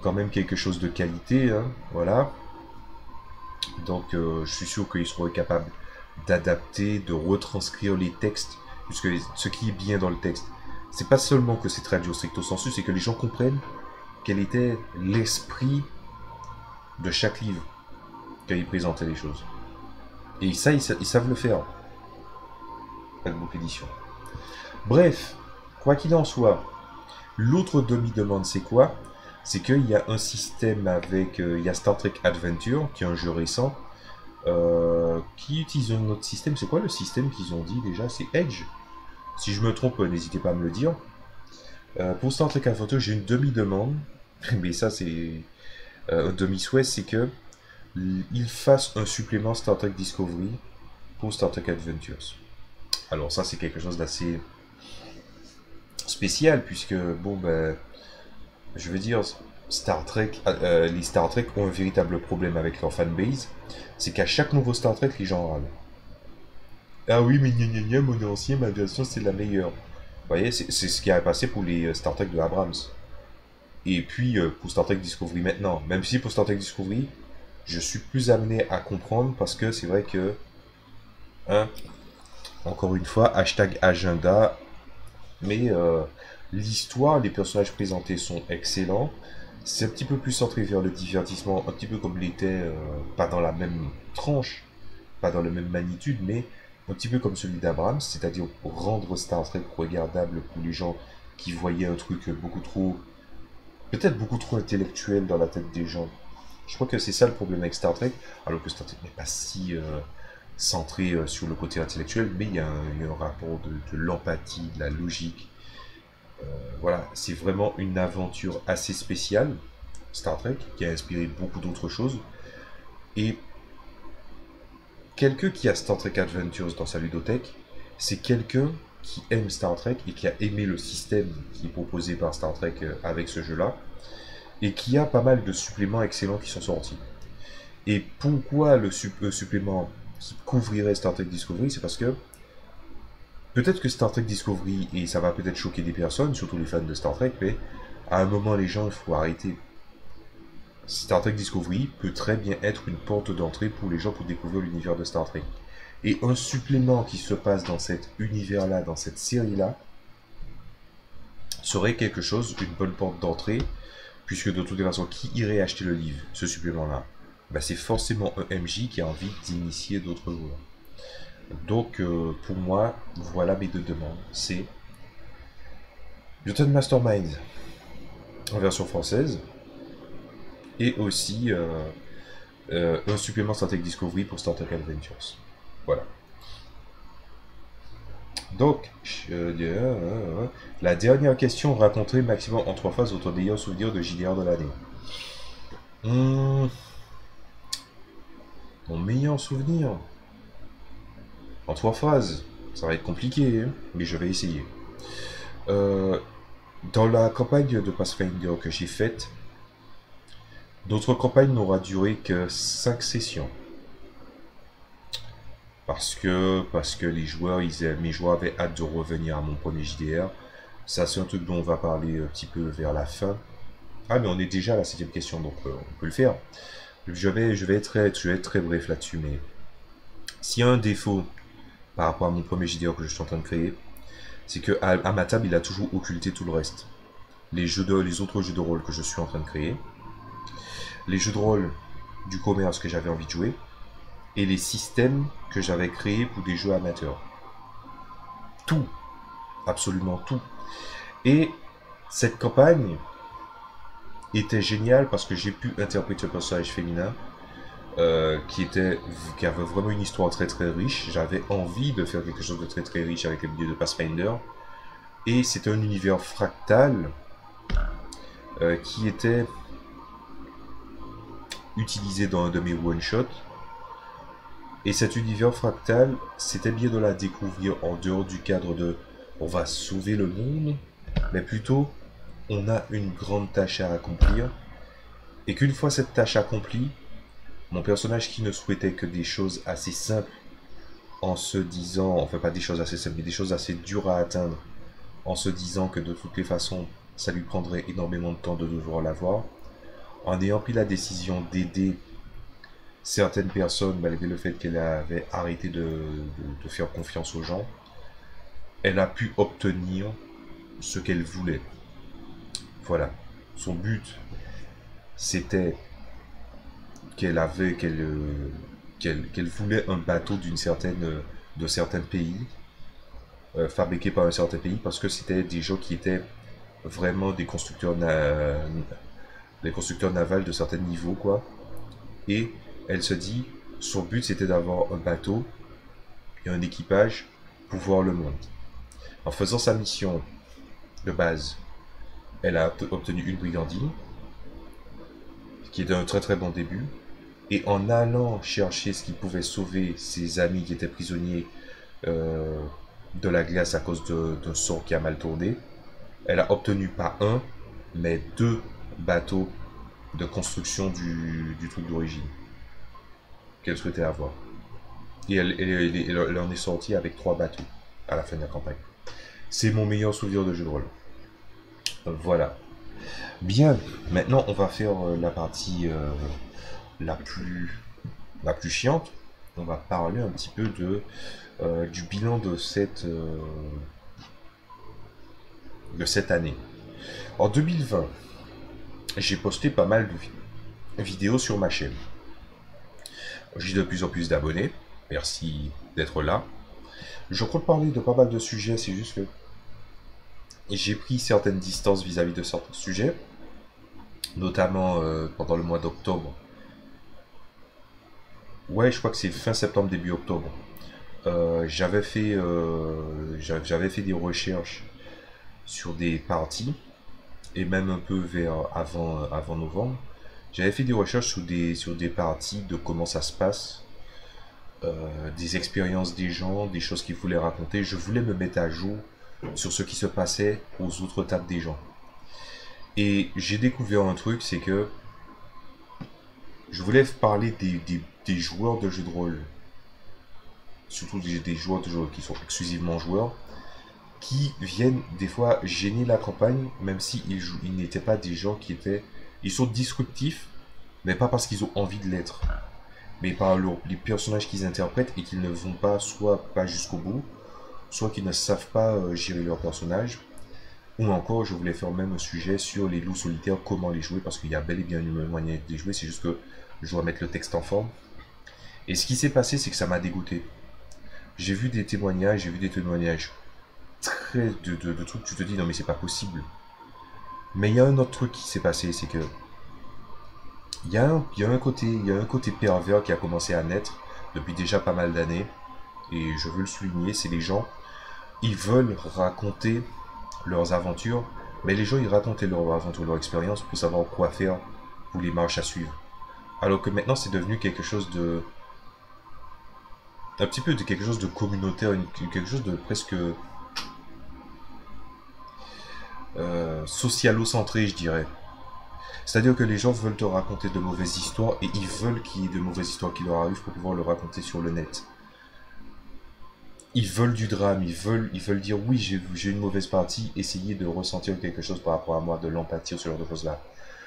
quand même quelque chose de qualité, hein, voilà. Donc, je suis sûr qu'ils seront capables d'adapter, de retranscrire les textes, puisque ce qui est bien dans le texte, c'est pas seulement que c'est traduit au stricto sensu, c'est que les gens comprennent quel était l'esprit de chaque livre quand ils présentaient les choses. Et ça, ils savent le faire. Black Book Edition. Bref, quoi qu'il en soit, l'autre demi-demande, c'est quoi? C'est qu'il y a un système avec... il y a Star Trek Adventure, qui est un jeu récent, qui utilise un autre système. C'est quoi le système qu'ils ont dit déjà? C'est Edge. Si je me trompe, n'hésitez pas à me le dire. Pour Star Trek Adventure, j'ai une demi-demande, mais ça c'est un demi-souhait, c'est que ils fassent un supplément Star Trek Discovery pour Star Trek Adventures. Alors ça c'est quelque chose d'assez spécial, puisque bon ben, je veux dire, les Star Trek ont un véritable problème avec leur fanbase, c'est qu'à chaque nouveau Star Trek, les gens râlent. Ah oui, mais gna gna gna, mon ancien, ma version c'est la meilleure. Vous voyez, c'est ce qui a passé pour les Star Trek de Abrams. Et puis pour Star Trek Discovery maintenant. Même si pour Star Trek Discovery, je suis plus amené à comprendre parce que c'est vrai que, hein, encore une fois, hashtag agenda, mais l'histoire, les personnages présentés sont excellents. C'est un petit peu plus centré vers le divertissement, un petit peu comme l'était, pas dans la même tranche, pas dans la même magnitude, mais un petit peu comme celui d'Abrams, c'est-à-dire pour rendre Star Trek regardable pour les gens qui voyaient un truc beaucoup trop, peut-être beaucoup trop intellectuel dans la tête des gens. Je crois que c'est ça le problème avec Star Trek, alors que Star Trek n'est pas si centré sur le côté intellectuel, mais il y a un rapport de l'empathie, de la logique. Voilà, c'est vraiment une aventure assez spéciale, Star Trek, qui a inspiré beaucoup d'autres choses. Et quelqu'un qui a Star Trek Adventures dans sa ludothèque, c'est quelqu'un qui aime Star Trek et qui a aimé le système qui est proposé par Star Trek avec ce jeu-là, et qui a pas mal de suppléments excellents qui sont sortis. Et pourquoi le supplément qui couvrirait Star Trek Discovery, c'est parce que peut-être que Star Trek Discovery, et ça va peut-être choquer des personnes, surtout les fans de Star Trek, mais à un moment les gens, il faut arrêter. Star Trek Discovery peut très bien être une porte d'entrée pour les gens pour découvrir l'univers de Star Trek. Et un supplément qui se passe dans cet univers-là, dans cette série-là, serait quelque chose, une bonne porte d'entrée, puisque de toute façon, qui irait acheter le livre, ce supplément-là? Ben, c'est forcément un MJ qui a envie d'initier d'autres joueurs. Donc, pour moi, voilà mes deux demandes. C'est Mutant Mastermind en version française, et aussi un supplément Star Trek Discovery pour Star Trek Adventures. Voilà. Donc, la dernière question, raconter maximum en 3 phases votre meilleur souvenir de JDR de l'année. Mon meilleur souvenir en 3 phases, ça va être compliqué, hein, mais je vais essayer. Dans la campagne de Pathfinder que j'ai faite, notre campagne n'aura duré que 5 sessions. Parce que les joueurs, mes joueurs avaient hâte de revenir à mon premier JDR. Ça, c'est un truc dont on va parler un petit peu vers la fin. Ah, mais on est déjà à la 7ème question, donc on peut le faire. Je vais être très bref là-dessus, mais s'il y a un défaut par rapport à mon premier JDR que je suis en train de créer, c'est que à ma table, il a toujours occulté tout le reste. Les autres jeux de rôle que je suis en train de créer, les jeux de rôle du commerce que j'avais envie de jouer, et les systèmes que j'avais créés pour des jeux amateurs. Tout. Absolument tout. Et cette campagne était géniale parce que j'ai pu interpréter un personnage féminin qui avait vraiment une histoire très très riche. J'avais envie de faire quelque chose de très très riche avec les milieux de Pathfinder. Et c'était un univers fractal qui était utilisé dans un de mes one-shots. Et cet univers fractal, c'était bien de la découvrir en dehors du cadre de on va sauver le monde, mais plutôt on a une grande tâche à accomplir. Et qu'une fois cette tâche accomplie, mon personnage qui ne souhaitait que des choses assez simples, en se disant, enfin pas des choses assez simples, mais des choses assez dures à atteindre, en se disant que de toutes les façons, ça lui prendrait énormément de temps de devoir l'avoir, en ayant pris la décision d'aider certaines personnes, malgré le fait qu'elle avait arrêté de faire confiance aux gens, elle a pu obtenir ce qu'elle voulait. Voilà. Son but, c'était qu'elle voulait un bateau de certains pays, fabriqué par un certain pays, parce que c'était des gens qui étaient vraiment des constructeurs navals de certains niveaux, quoi. Et elle se dit, son but c'était d'avoir un bateau et un équipage pour voir le monde. En faisant sa mission de base, elle a obtenu une brigandine, qui est un très très bon début. Et en allant chercher ce qui pouvait sauver ses amis qui étaient prisonniers de la glace à cause d'un sort qui a mal tourné, elle a obtenu pas un, mais deux bateau de construction du truc d'origine qu'elle souhaitait avoir. Et elle en est sortie avec 3 bateaux à la fin de la campagne. C'est mon meilleur souvenir de jeu de rôle. Voilà. Bien, maintenant on va faire la partie la plus la plus chiante. On va parler un petit peu du bilan de cette année. En 2020, j'ai posté pas mal de vidéos sur ma chaîne. J'ai de plus en plus d'abonnés. Merci d'être là. Je compte parler de pas mal de sujets, c'est juste que j'ai pris certaines distances vis-à-vis de certains sujets, notamment pendant le mois d'octobre. Ouais, je crois que c'est fin septembre, début octobre. J'avais fait des recherches sur des parties, et même un peu avant novembre. J'avais fait des recherches sur des parties de comment ça se passe, des expériences des gens, des choses qu'ils voulaient raconter. Je voulais me mettre à jour sur ce qui se passait aux autres tables des gens. Et j'ai découvert un truc, c'est que je voulais parler des joueurs de jeux de rôle, surtout des joueurs de jeux de rôle qui sont exclusivement joueurs, qui viennent des fois gêner la campagne, même s'ils ils n'étaient pas des gens qui étaient... Ils sont disruptifs, mais pas parce qu'ils ont envie de l'être, mais par les personnages qu'ils interprètent et qu'ils ne vont pas, soit pas jusqu'au bout, soit qu'ils ne savent pas gérer leur personnage. Ou encore, je voulais faire même un sujet sur les loups solitaires, comment les jouer, parce qu'il y a bel et bien une manière de les jouer, c'est juste que je dois mettre le texte en forme. Et ce qui s'est passé, c'est que ça m'a dégoûté. J'ai vu des témoignages très de trucs, tu te dis non mais c'est pas possible. Mais il y a un autre truc qui s'est passé, c'est que il y a un côté pervers qui a commencé à naître depuis déjà pas mal d'années, et je veux le souligner, c'est les gens, ils veulent raconter leurs aventures, mais les gens ils racontent leurs aventures, leur expérience pour savoir quoi faire pour les marches à suivre. Alors que maintenant c'est devenu quelque chose de un petit peu de quelque chose de communautaire, quelque chose de presque socialo-centré, je dirais. C'est-à-dire que les gens veulent te raconter de mauvaises histoires et ils veulent qu'il y ait de mauvaises histoires qui leur arrivent pour pouvoir le raconter sur le net. Ils veulent du drame, ils veulent dire oui, j'ai une mauvaise partie, essayer de ressentir quelque chose par rapport à moi, de l'empathie, ce genre de choses-là.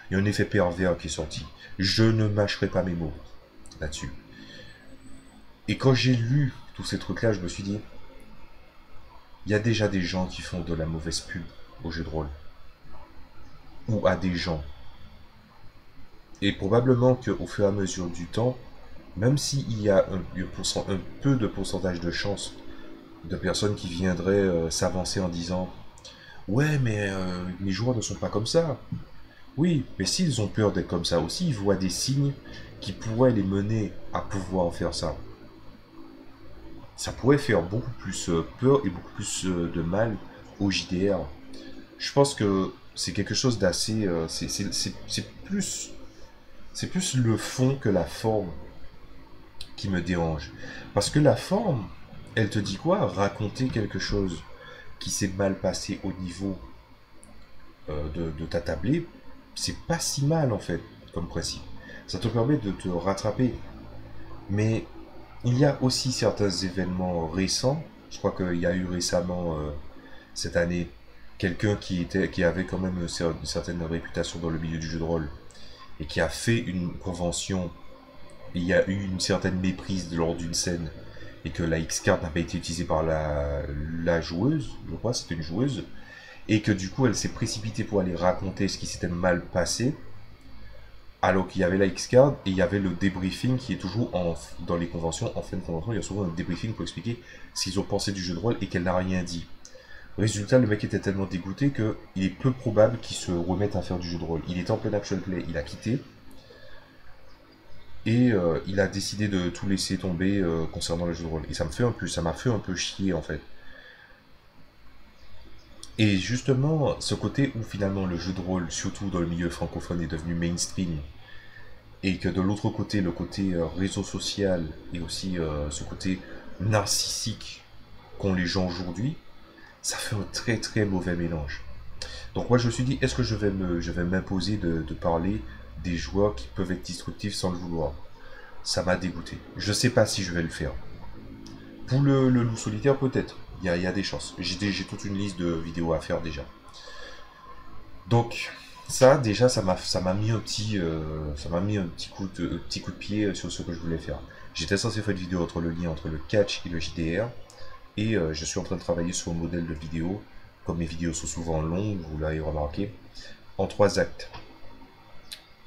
Il y a un effet pervers qui est sorti. Je ne mâcherai pas mes mots là-dessus. Et quand j'ai lu tous ces trucs-là, je me suis dit, il y a déjà des gens qui font de la mauvaise pub au jeu de rôle. Ou à des gens. Et probablement qu'au fur et à mesure du temps, même s'il y a un peu de pourcentage de chance de personnes qui viendraient s'avancer en disant ouais mais les joueurs ne sont pas comme ça. Oui, mais s'ils ont peur d'être comme ça aussi, ils voient des signes qui pourraient les mener à pouvoir faire ça. Ça pourrait faire beaucoup plus peur et beaucoup plus de mal au JDR. Je pense que c'est quelque chose d'assez... c'est plus le fond que la forme qui me dérange. Parce que la forme, elle te dit quoi? Raconter quelque chose qui s'est mal passé au niveau de ta tablée, c'est pas si mal en fait, comme principe. Ça te permet de te rattraper. Mais il y a aussi certains événements récents. Je crois qu'il y a eu récemment, cette année, quelqu'un qui avait quand même une certaine réputation dans le milieu du jeu de rôle et qui a fait une convention. Il y a eu une certaine méprise lors d'une scène et que la X-Card n'a pas été utilisée par la joueuse, je crois, c'était une joueuse, et que du coup elle s'est précipitée pour aller raconter ce qui s'était mal passé, alors qu'il y avait la X-Card et il y avait le débriefing qui est toujours dans les conventions, en fin de convention, il y a souvent un débriefing pour expliquer ce qu'ils ont pensé du jeu de rôle et qu'elle n'a rien dit. Résultat, le mec était tellement dégoûté qu'il est peu probable qu'il se remette à faire du jeu de rôle. Il était en plein actual play, il a quitté, et il a décidé de tout laisser tomber concernant le jeu de rôle. Et ça m'a fait un peu chier en fait. Et justement, ce côté où finalement le jeu de rôle, surtout dans le milieu francophone, est devenu mainstream, et que de l'autre côté, le côté réseau social et aussi ce côté narcissique qu'ont les gens aujourd'hui, ça fait un très très mauvais mélange. Donc moi je me suis dit, est-ce que je vais m'imposer de parler des joueurs qui peuvent être destructifs sans le vouloir. Ça m'a dégoûté. Je sais pas si je vais le faire. Pour le loup solitaire, peut-être. Il y a des chances. J'ai toute une liste de vidéos à faire déjà. Donc, ça, déjà, ça m'a mis ça m'a mis un petit coup de pied sur ce que je voulais faire. J'étais censé faire une vidéo entre le lien entre le catch et le JDR. Et je suis en train de travailler sur un modèle de vidéo. Comme mes vidéos sont souvent longues, vous l'avez remarqué, en 3 actes.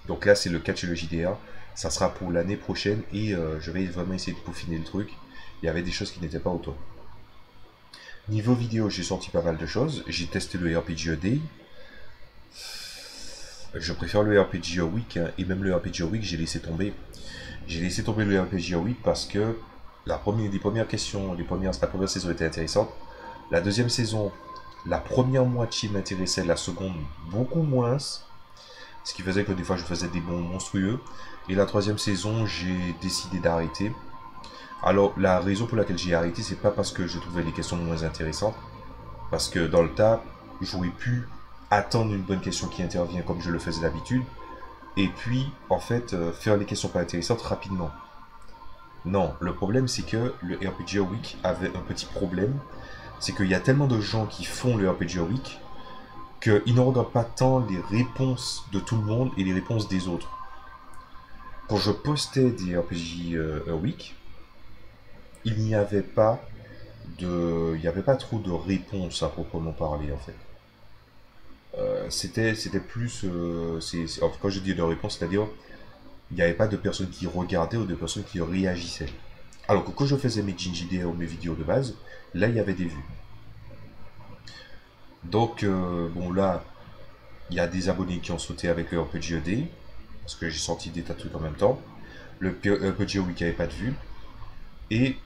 Donc là, c'est le catch et le JDR. Ça sera pour l'année prochaine et je vais vraiment essayer de peaufiner le truc. Il y avait des choses qui n'étaient pas au top. Niveau vidéo, j'ai sorti pas mal de choses. J'ai testé le RPG A Day. Je préfère le RPG A Week, hein, et même le RPG A Week, j'ai laissé tomber. J'ai laissé tomber le RPG A Week parce que les premières questions, la première saison était intéressante. La deuxième saison, la première moitié m'intéressait, la seconde beaucoup moins. Ce qui faisait que des fois je faisais des bons monstrueux. Et la troisième saison, j'ai décidé d'arrêter. Alors, la raison pour laquelle j'ai arrêté, c'est pas parce que je trouvais les questions moins intéressantes. Parce que dans le tas, j'aurais pu attendre une bonne question qui intervient comme je le faisais d'habitude. Et puis, en fait, faire les questions pas intéressantes rapidement. Non, le problème c'est que le RPG Week avait un petit problème. C'est qu'il y a tellement de gens qui font le RPG Week qu'ils ne regardent pas tant les réponses de tout le monde et les réponses des autres. Quand je postais des RPG Week, il n'y avait pas il n'y avait pas trop de réponses à proprement parler en fait. C'était plus, enfin, quand je dis de réponses, c'est-à-dire il n'y avait pas de personnes qui regardaient ou de personnes qui réagissaient. Alors que quand je faisais mes JDR ou mes vidéos de base, là il y avait des vues. Donc bon là, il y a des abonnés qui ont sauté avec le RPG ED, parce que j'ai sorti des tas de trucs en même temps. Le RPG Week n'avait pas de vues. Et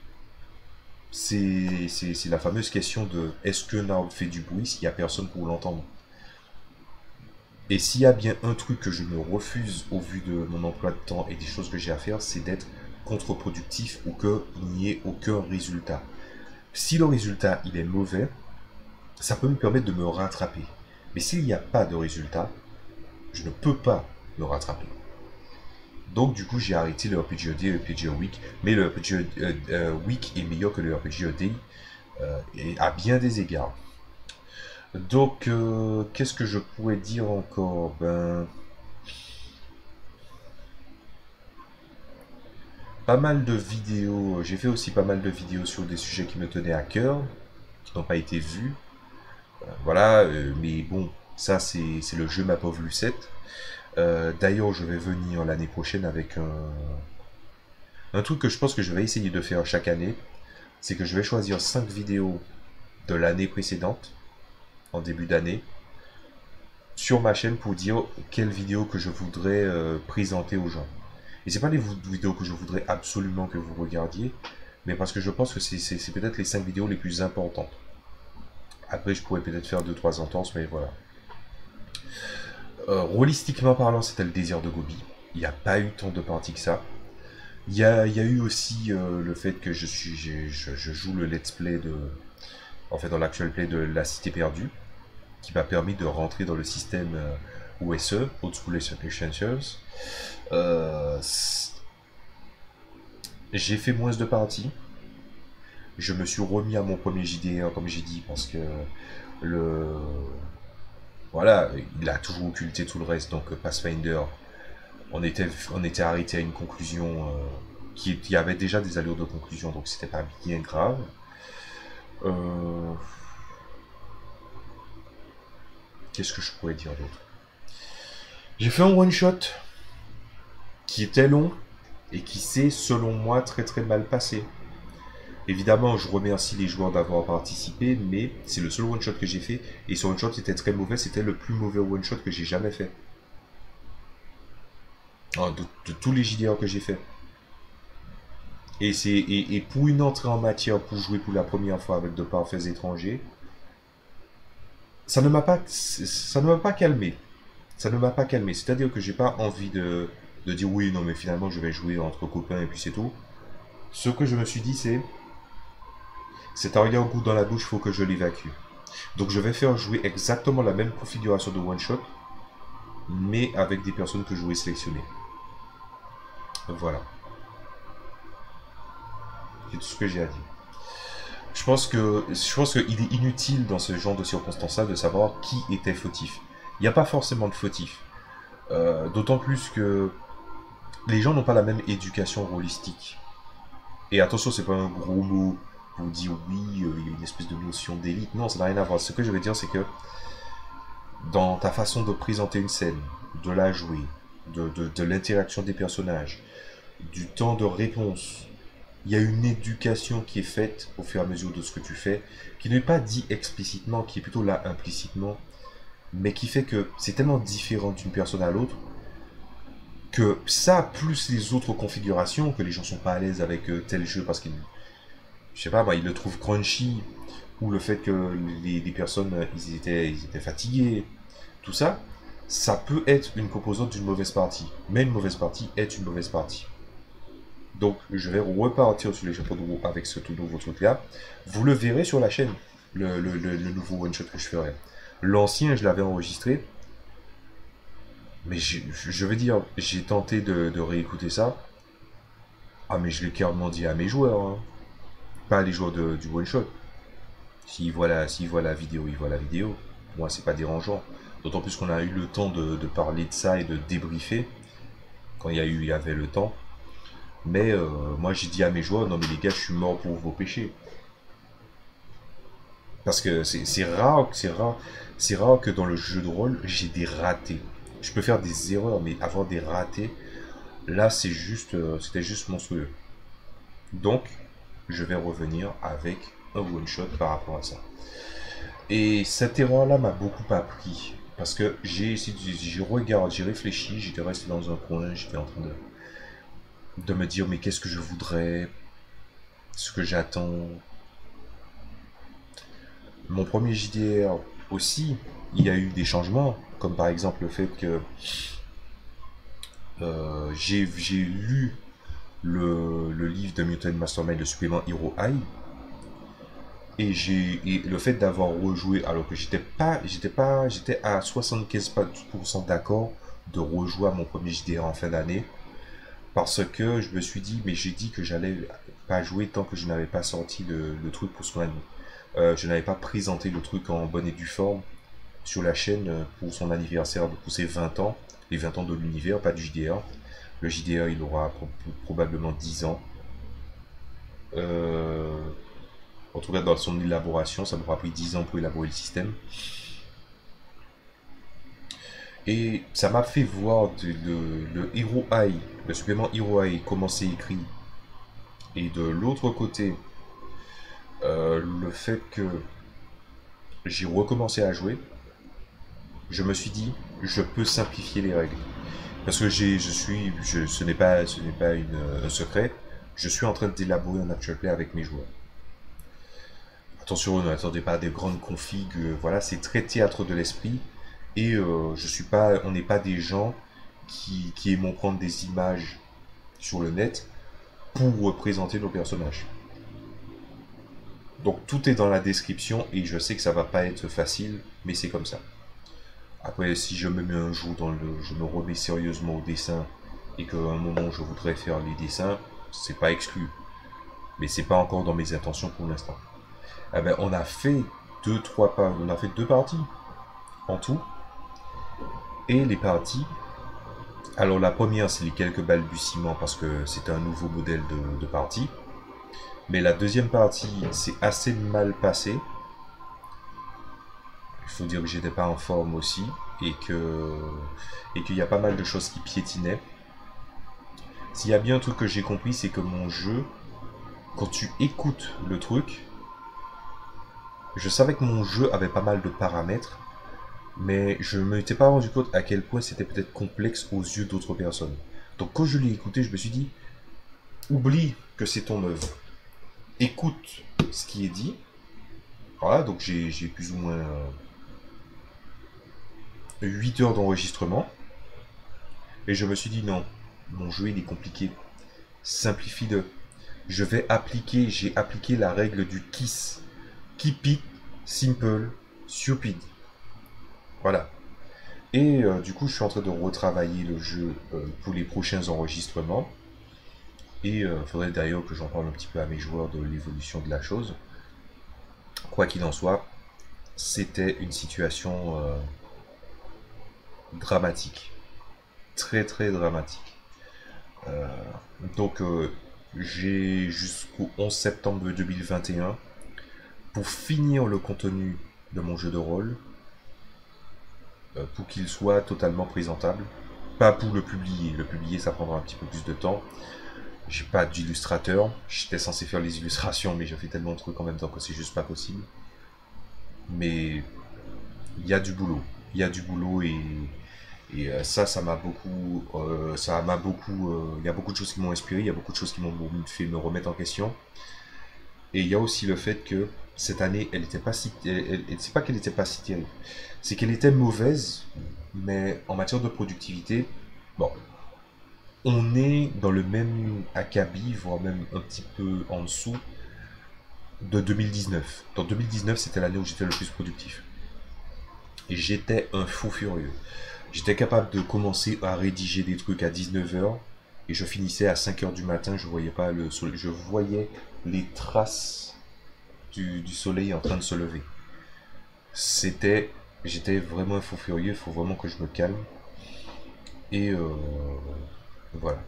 c'est la fameuse question de est-ce qu'un arbre fait du bruit s'il n'y a personne pour l'entendre. Et s'il y a bien un truc que je me refuse au vu de mon emploi de temps et des choses que j'ai à faire, c'est d'être contre-productif ou qu'il n'y ait aucun résultat. Si le résultat il est mauvais, ça peut me permettre de me rattraper. Mais s'il n'y a pas de résultat, je ne peux pas me rattraper. Donc du coup j'ai arrêté le RPG Day et le RPG Week. Mais le RPG Week est meilleur que le RPG Day et à bien des égards. Donc qu'est-ce que je pourrais dire encore? Pas mal de vidéos, j'ai fait aussi pas mal de vidéos sur des sujets qui me tenaient à cœur, qui n'ont pas été vus. Voilà, mais bon, ça c'est le jeu Ma Pauvre Lucette. D'ailleurs, je vais venir l'année prochaine avec un truc que je pense que je vais essayer de faire chaque année. C'est que je vais choisir 5 vidéos de l'année précédente, en début d'année, sur ma chaîne pour dire quelles vidéos que je voudrais présenter aux gens. Et c'est pas les vidéos que je voudrais absolument que vous regardiez, mais parce que je pense que c'est peut-être les 5 vidéos les plus importantes. Après, je pourrais peut-être faire 2-3 entorses, mais voilà. Rolistiquement parlant, c'était le désert de Gobi. Il n'y a pas eu tant de parties que ça. Il y a eu aussi le fait que je joue le let's play en fait, dans l'actual play de La Cité Perdue, qui m'a permis de rentrer dans le système OSE, Old School Essentials. J'ai fait moins de parties. Je me suis remis à mon premier JDR, comme j'ai dit, parce que le... Voilà, il a toujours occulté tout le reste, donc Pathfinder, on était arrêté à une conclusion qui avait déjà des allures de conclusion, donc c'était pas bien grave. Qu'est-ce que je pourrais dire d'autre? J'ai fait un one-shot qui était long et qui s'est, selon moi, très très mal passé. Évidemment, je remercie les joueurs d'avoir participé, mais c'est le seul one-shot que j'ai fait. Et ce one-shot était très mauvais, c'était le plus mauvais one-shot que j'ai jamais fait. De tous les JDR que j'ai fait. Et pour une entrée en matière, pour jouer pour la première fois avec de parfaits étrangers, ça ne m'a pas calmé. Ça ne m'a pas calmé. C'est-à-dire que j'ai pas envie de dire oui, non, mais finalement, je vais jouer entre copains et puis c'est tout. Ce que je me suis dit, c'est arrivé un goût dans la bouche, faut que je l'évacue. Donc je vais faire jouer exactement la même configuration de one shot, mais avec des personnes que je vais sélectionner. Voilà. C'est tout ce que j'ai à dire. Je pense qu'il est inutile dans ce genre de circonstances-là de savoir qui était fautif. Il n'y a pas forcément de fautif. D'autant plus que les gens n'ont pas la même éducation rôlistique. Et attention, c'est pas un gros mot pour dire oui, il y a une espèce de notion d'élite. Non, ça n'a rien à voir. Ce que je veux dire, c'est que dans ta façon de présenter une scène, de la jouer, de l'interaction des personnages, du temps de réponse, il y a une éducation qui est faite au fur et à mesure de ce que tu fais, qui n'est pas dit explicitement, qui est plutôt là implicitement, mais qui fait que c'est tellement différent d'une personne à l'autre que ça, plus les autres configurations, que les gens sont pas à l'aise avec tel jeu parce qu'ils, je sais pas, ils le trouvent crunchy, ou le fait que les personnes, ils étaient fatigués, tout ça, ça peut être une composante d'une mauvaise partie. Mais une mauvaise partie est une mauvaise partie. Donc, je vais repartir sur les chapeaux de roue avec ce tout nouveau truc-là. Vous le verrez sur la chaîne, le nouveau one-shot que je ferai. L'ancien, je l'avais enregistré. Mais je veux dire, j'ai tenté de réécouter ça. Ah, mais je l'ai clairement dit à mes joueurs. Hein. Pas les joueurs du one-shot. S'ils voient la vidéo, ils voient la vidéo. Pour moi, c'est pas dérangeant. D'autant plus qu'on a eu le temps de parler de ça et de débriefer. Quand il y avait le temps. Mais moi j'ai dit à mes joueurs, non mais les gars, je suis mort pour vos péchés. Parce que c'est rare que dans le jeu de rôle, j'ai des ratés. Je peux faire des erreurs, mais avoir des ratés, là c'est juste, c'était juste monstrueux. Donc, je vais revenir avec un one shot par rapport à ça. Et cette erreur-là m'a beaucoup appris. Parce que j'ai regardé, j'ai réfléchi, j'étais resté dans un coin, j'étais en train de me dire mais qu'est-ce que je voudrais, ce que j'attends. Mon premier JDR aussi, il y a eu des changements, comme par exemple le fait que j'ai lu le livre de Mutant Mastermind, le supplément Hero High, et le fait d'avoir rejoué, alors que j'étais à 75% d'accord de rejouer à mon premier JDR en fin d'année, parce que je me suis dit, mais j'ai dit que j'allais pas jouer tant que je n'avais pas sorti le truc pour son je n'avais pas présenté le truc en bonne et due forme sur la chaîne pour son anniversaire, pour ses 20 ans, les 20 ans de l'univers, pas du JDR. Le JDR, il aura probablement 10 ans. En tout cas, dans son élaboration, ça m'aura pris 10 ans pour élaborer le système. Et ça m'a fait voir le Hero High, le supplément Hero High, comment c'est écrit. Et de l'autre côté, le fait que j'ai recommencé à jouer, je me suis dit, je peux simplifier les règles. Parce que ce n'est pas un secret, je suis en train d'élaborer un actual play avec mes joueurs. Attention, ne attendez pas à des grandes configs, voilà, c'est très théâtre de l'esprit. Et on n'est pas des gens qui aiment prendre des images sur le net pour représenter nos personnages. Donc tout est dans la description et je sais que ça va pas être facile, mais c'est comme ça. Après, si je me mets un jour je me remets sérieusement au dessin et qu'à un moment je voudrais faire les dessins, c'est pas exclu. Mais c'est pas encore dans mes intentions pour l'instant. Eh ben, on a fait deux parties en tout. Et les parties, alors la première c'est les quelques balbutiements parce que c'est un nouveau modèle de partie. Mais la deuxième partie c'est assez mal passé. Il faut dire que j'étais pas en forme aussi et qu'il y a pas mal de choses qui piétinaient. S'il y a bien un truc que j'ai compris, c'est que mon jeu, quand tu écoutes le truc, je savais que mon jeu avait pas mal de paramètres, mais je ne m'étais pas rendu compte à quel point c'était peut-être complexe aux yeux d'autres personnes. Donc quand je l'ai écouté, je me suis dit, oublie que c'est ton œuvre. Écoute ce qui est dit. Voilà, donc j'ai plus ou moins 8 heures d'enregistrement. Et je me suis dit, non, mon jeu il est compliqué. Simplifie-le. J'ai appliqué la règle du KISS. Keep it simple, stupid. Voilà. Et du coup, je suis en train de retravailler le jeu pour les prochains enregistrements. Et il faudrait d'ailleurs que j'en parle un petit peu à mes joueurs de l'évolution de la chose. Quoi qu'il en soit, c'était une situation dramatique. Très très dramatique. Euh, donc j'ai jusqu'au 11 septembre 2021 pour finir le contenu de mon jeu de rôle, pour qu'il soit totalement présentable. Pas pour le publier. Le publier, ça prendra un petit peu plus de temps. J'ai pas d'illustrateur. J'étais censé faire les illustrations, mais j'ai fait tellement de trucs en même temps que c'est juste pas possible. Mais il y a du boulot. Il y a du boulot et ça m'a beaucoup, il y a beaucoup de choses qui m'ont inspiré, il y a beaucoup de choses qui m'ont fait me remettre en question. Et il y a aussi le fait que cette année, elle était pas si, c'est pas qu'elle était pas si terrible, c'est qu'elle était mauvaise, mais en matière de productivité, bon, on est dans le même acabit, voire même un petit peu en dessous de 2019. Dans 2019, c'était l'année où j'étais le plus productif. Et j'étais un fou furieux. J'étais capable de commencer à rédiger des trucs à 19h et je finissais à 5h du matin, je voyais pas le soleil, je voyais les traces du soleil en train de se lever. C'était, j'étais vraiment un fou furieux, il faut vraiment que je me calme. Et voilà.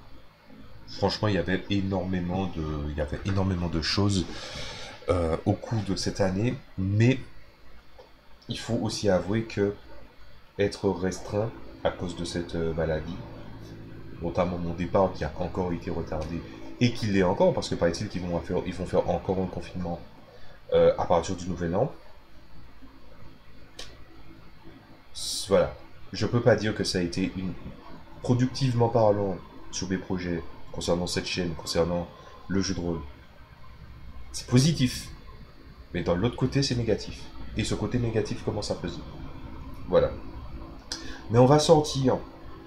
Franchement, il y avait énormément de choses au cours de cette année, mais il faut aussi avouer que être restreint à cause de cette maladie, notamment mon départ qui a encore été retardé et qui l'est encore parce que paraît-il ils vont faire encore un confinement à partir du nouvel an. Voilà, je peux pas dire que ça a été productivement parlant sur mes projets concernant cette chaîne, concernant le jeu de rôle. C'est positif, mais dans l'autre côté c'est négatif. Et ce côté négatif commence à peser. Voilà. Mais on va sortir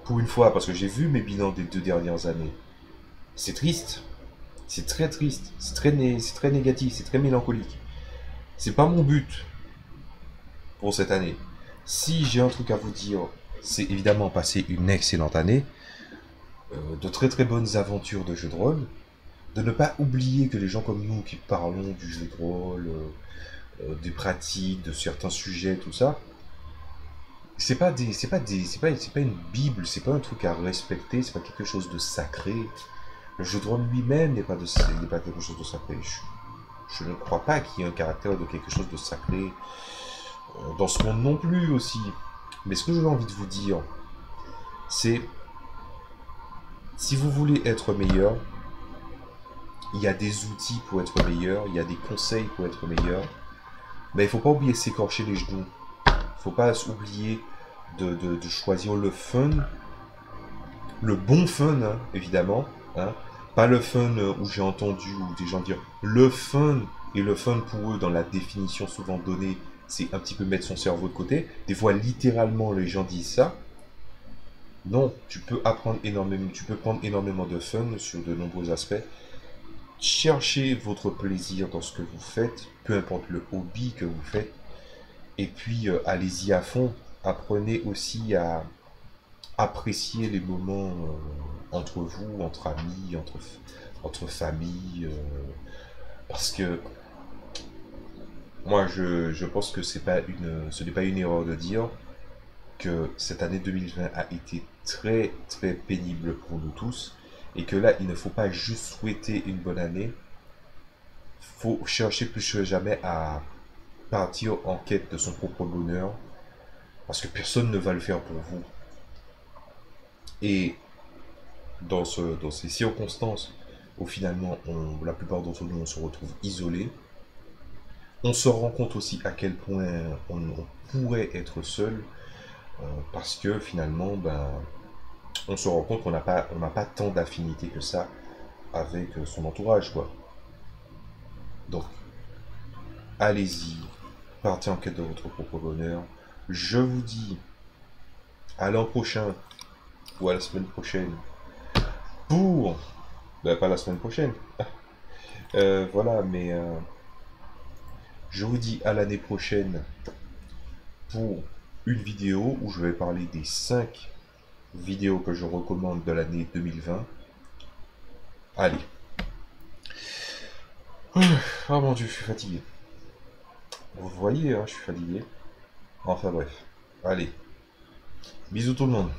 pour une fois parce que j'ai vu mes bilans des 2 dernières années. C'est triste. C'est très triste, c'est très négatif, c'est très mélancolique. C'est pas mon but pour cette année. Si j'ai un truc à vous dire, c'est évidemment passer une excellente année, de très très bonnes aventures de jeu de rôle, de ne pas oublier que les gens comme nous qui parlons du jeu de rôle, des pratiques, de certains sujets, tout ça, c'est pas une bible, c'est pas un truc à respecter, c'est pas quelque chose de sacré. Le jeu de rôle lui-même n'est pas quelque chose de sacré. Je ne crois pas qu'il y ait un caractère de quelque chose de sacré dans ce monde non plus aussi. Mais ce que j'ai envie de vous dire, c'est si vous voulez être meilleur, il y a des outils pour être meilleur, il y a des conseils pour être meilleur. Mais il ne faut pas oublier de s'écorcher les genoux. Il ne faut pas oublier de choisir le fun, le bon fun, hein, évidemment. Hein. Pas le fun où j'ai entendu ou des gens dire le fun, et le fun pour eux dans la définition souvent donnée, c'est un petit peu mettre son cerveau de côté. Des fois littéralement les gens disent ça. Non, tu peux prendre énormément de fun sur de nombreux aspects. Cherchez votre plaisir dans ce que vous faites, peu importe le hobby que vous faites, et puis allez-y à fond. Apprenez aussi à apprécier les moments entre vous, entre amis, entre familles, parce que moi je pense que ce n'est pas une erreur de dire que cette année 2020 a été très très pénible pour nous tous et que là il ne faut pas juste souhaiter une bonne année, il faut chercher plus que jamais à partir en quête de son propre bonheur parce que personne ne va le faire pour vous. Et dans ces circonstances où finalement la plupart d'entre nous on se retrouve isolés, on se rend compte aussi à quel point on pourrait être seul parce que finalement on se rend compte on n'a pas tant d'affinité que ça avec son entourage, quoi. Donc, allez-y, partez en quête de votre propre bonheur. Je vous dis à l'an prochain ou à la semaine prochaine pour... pas la semaine prochaine. Voilà, mais Je vous dis à l'année prochaine pour une vidéo où je vais parler des 5 vidéos que je recommande de l'année 2020. Allez. Oh mon dieu, je suis fatigué. Vous voyez, hein, je suis fatigué. Enfin bref. Allez. Bisous tout le monde.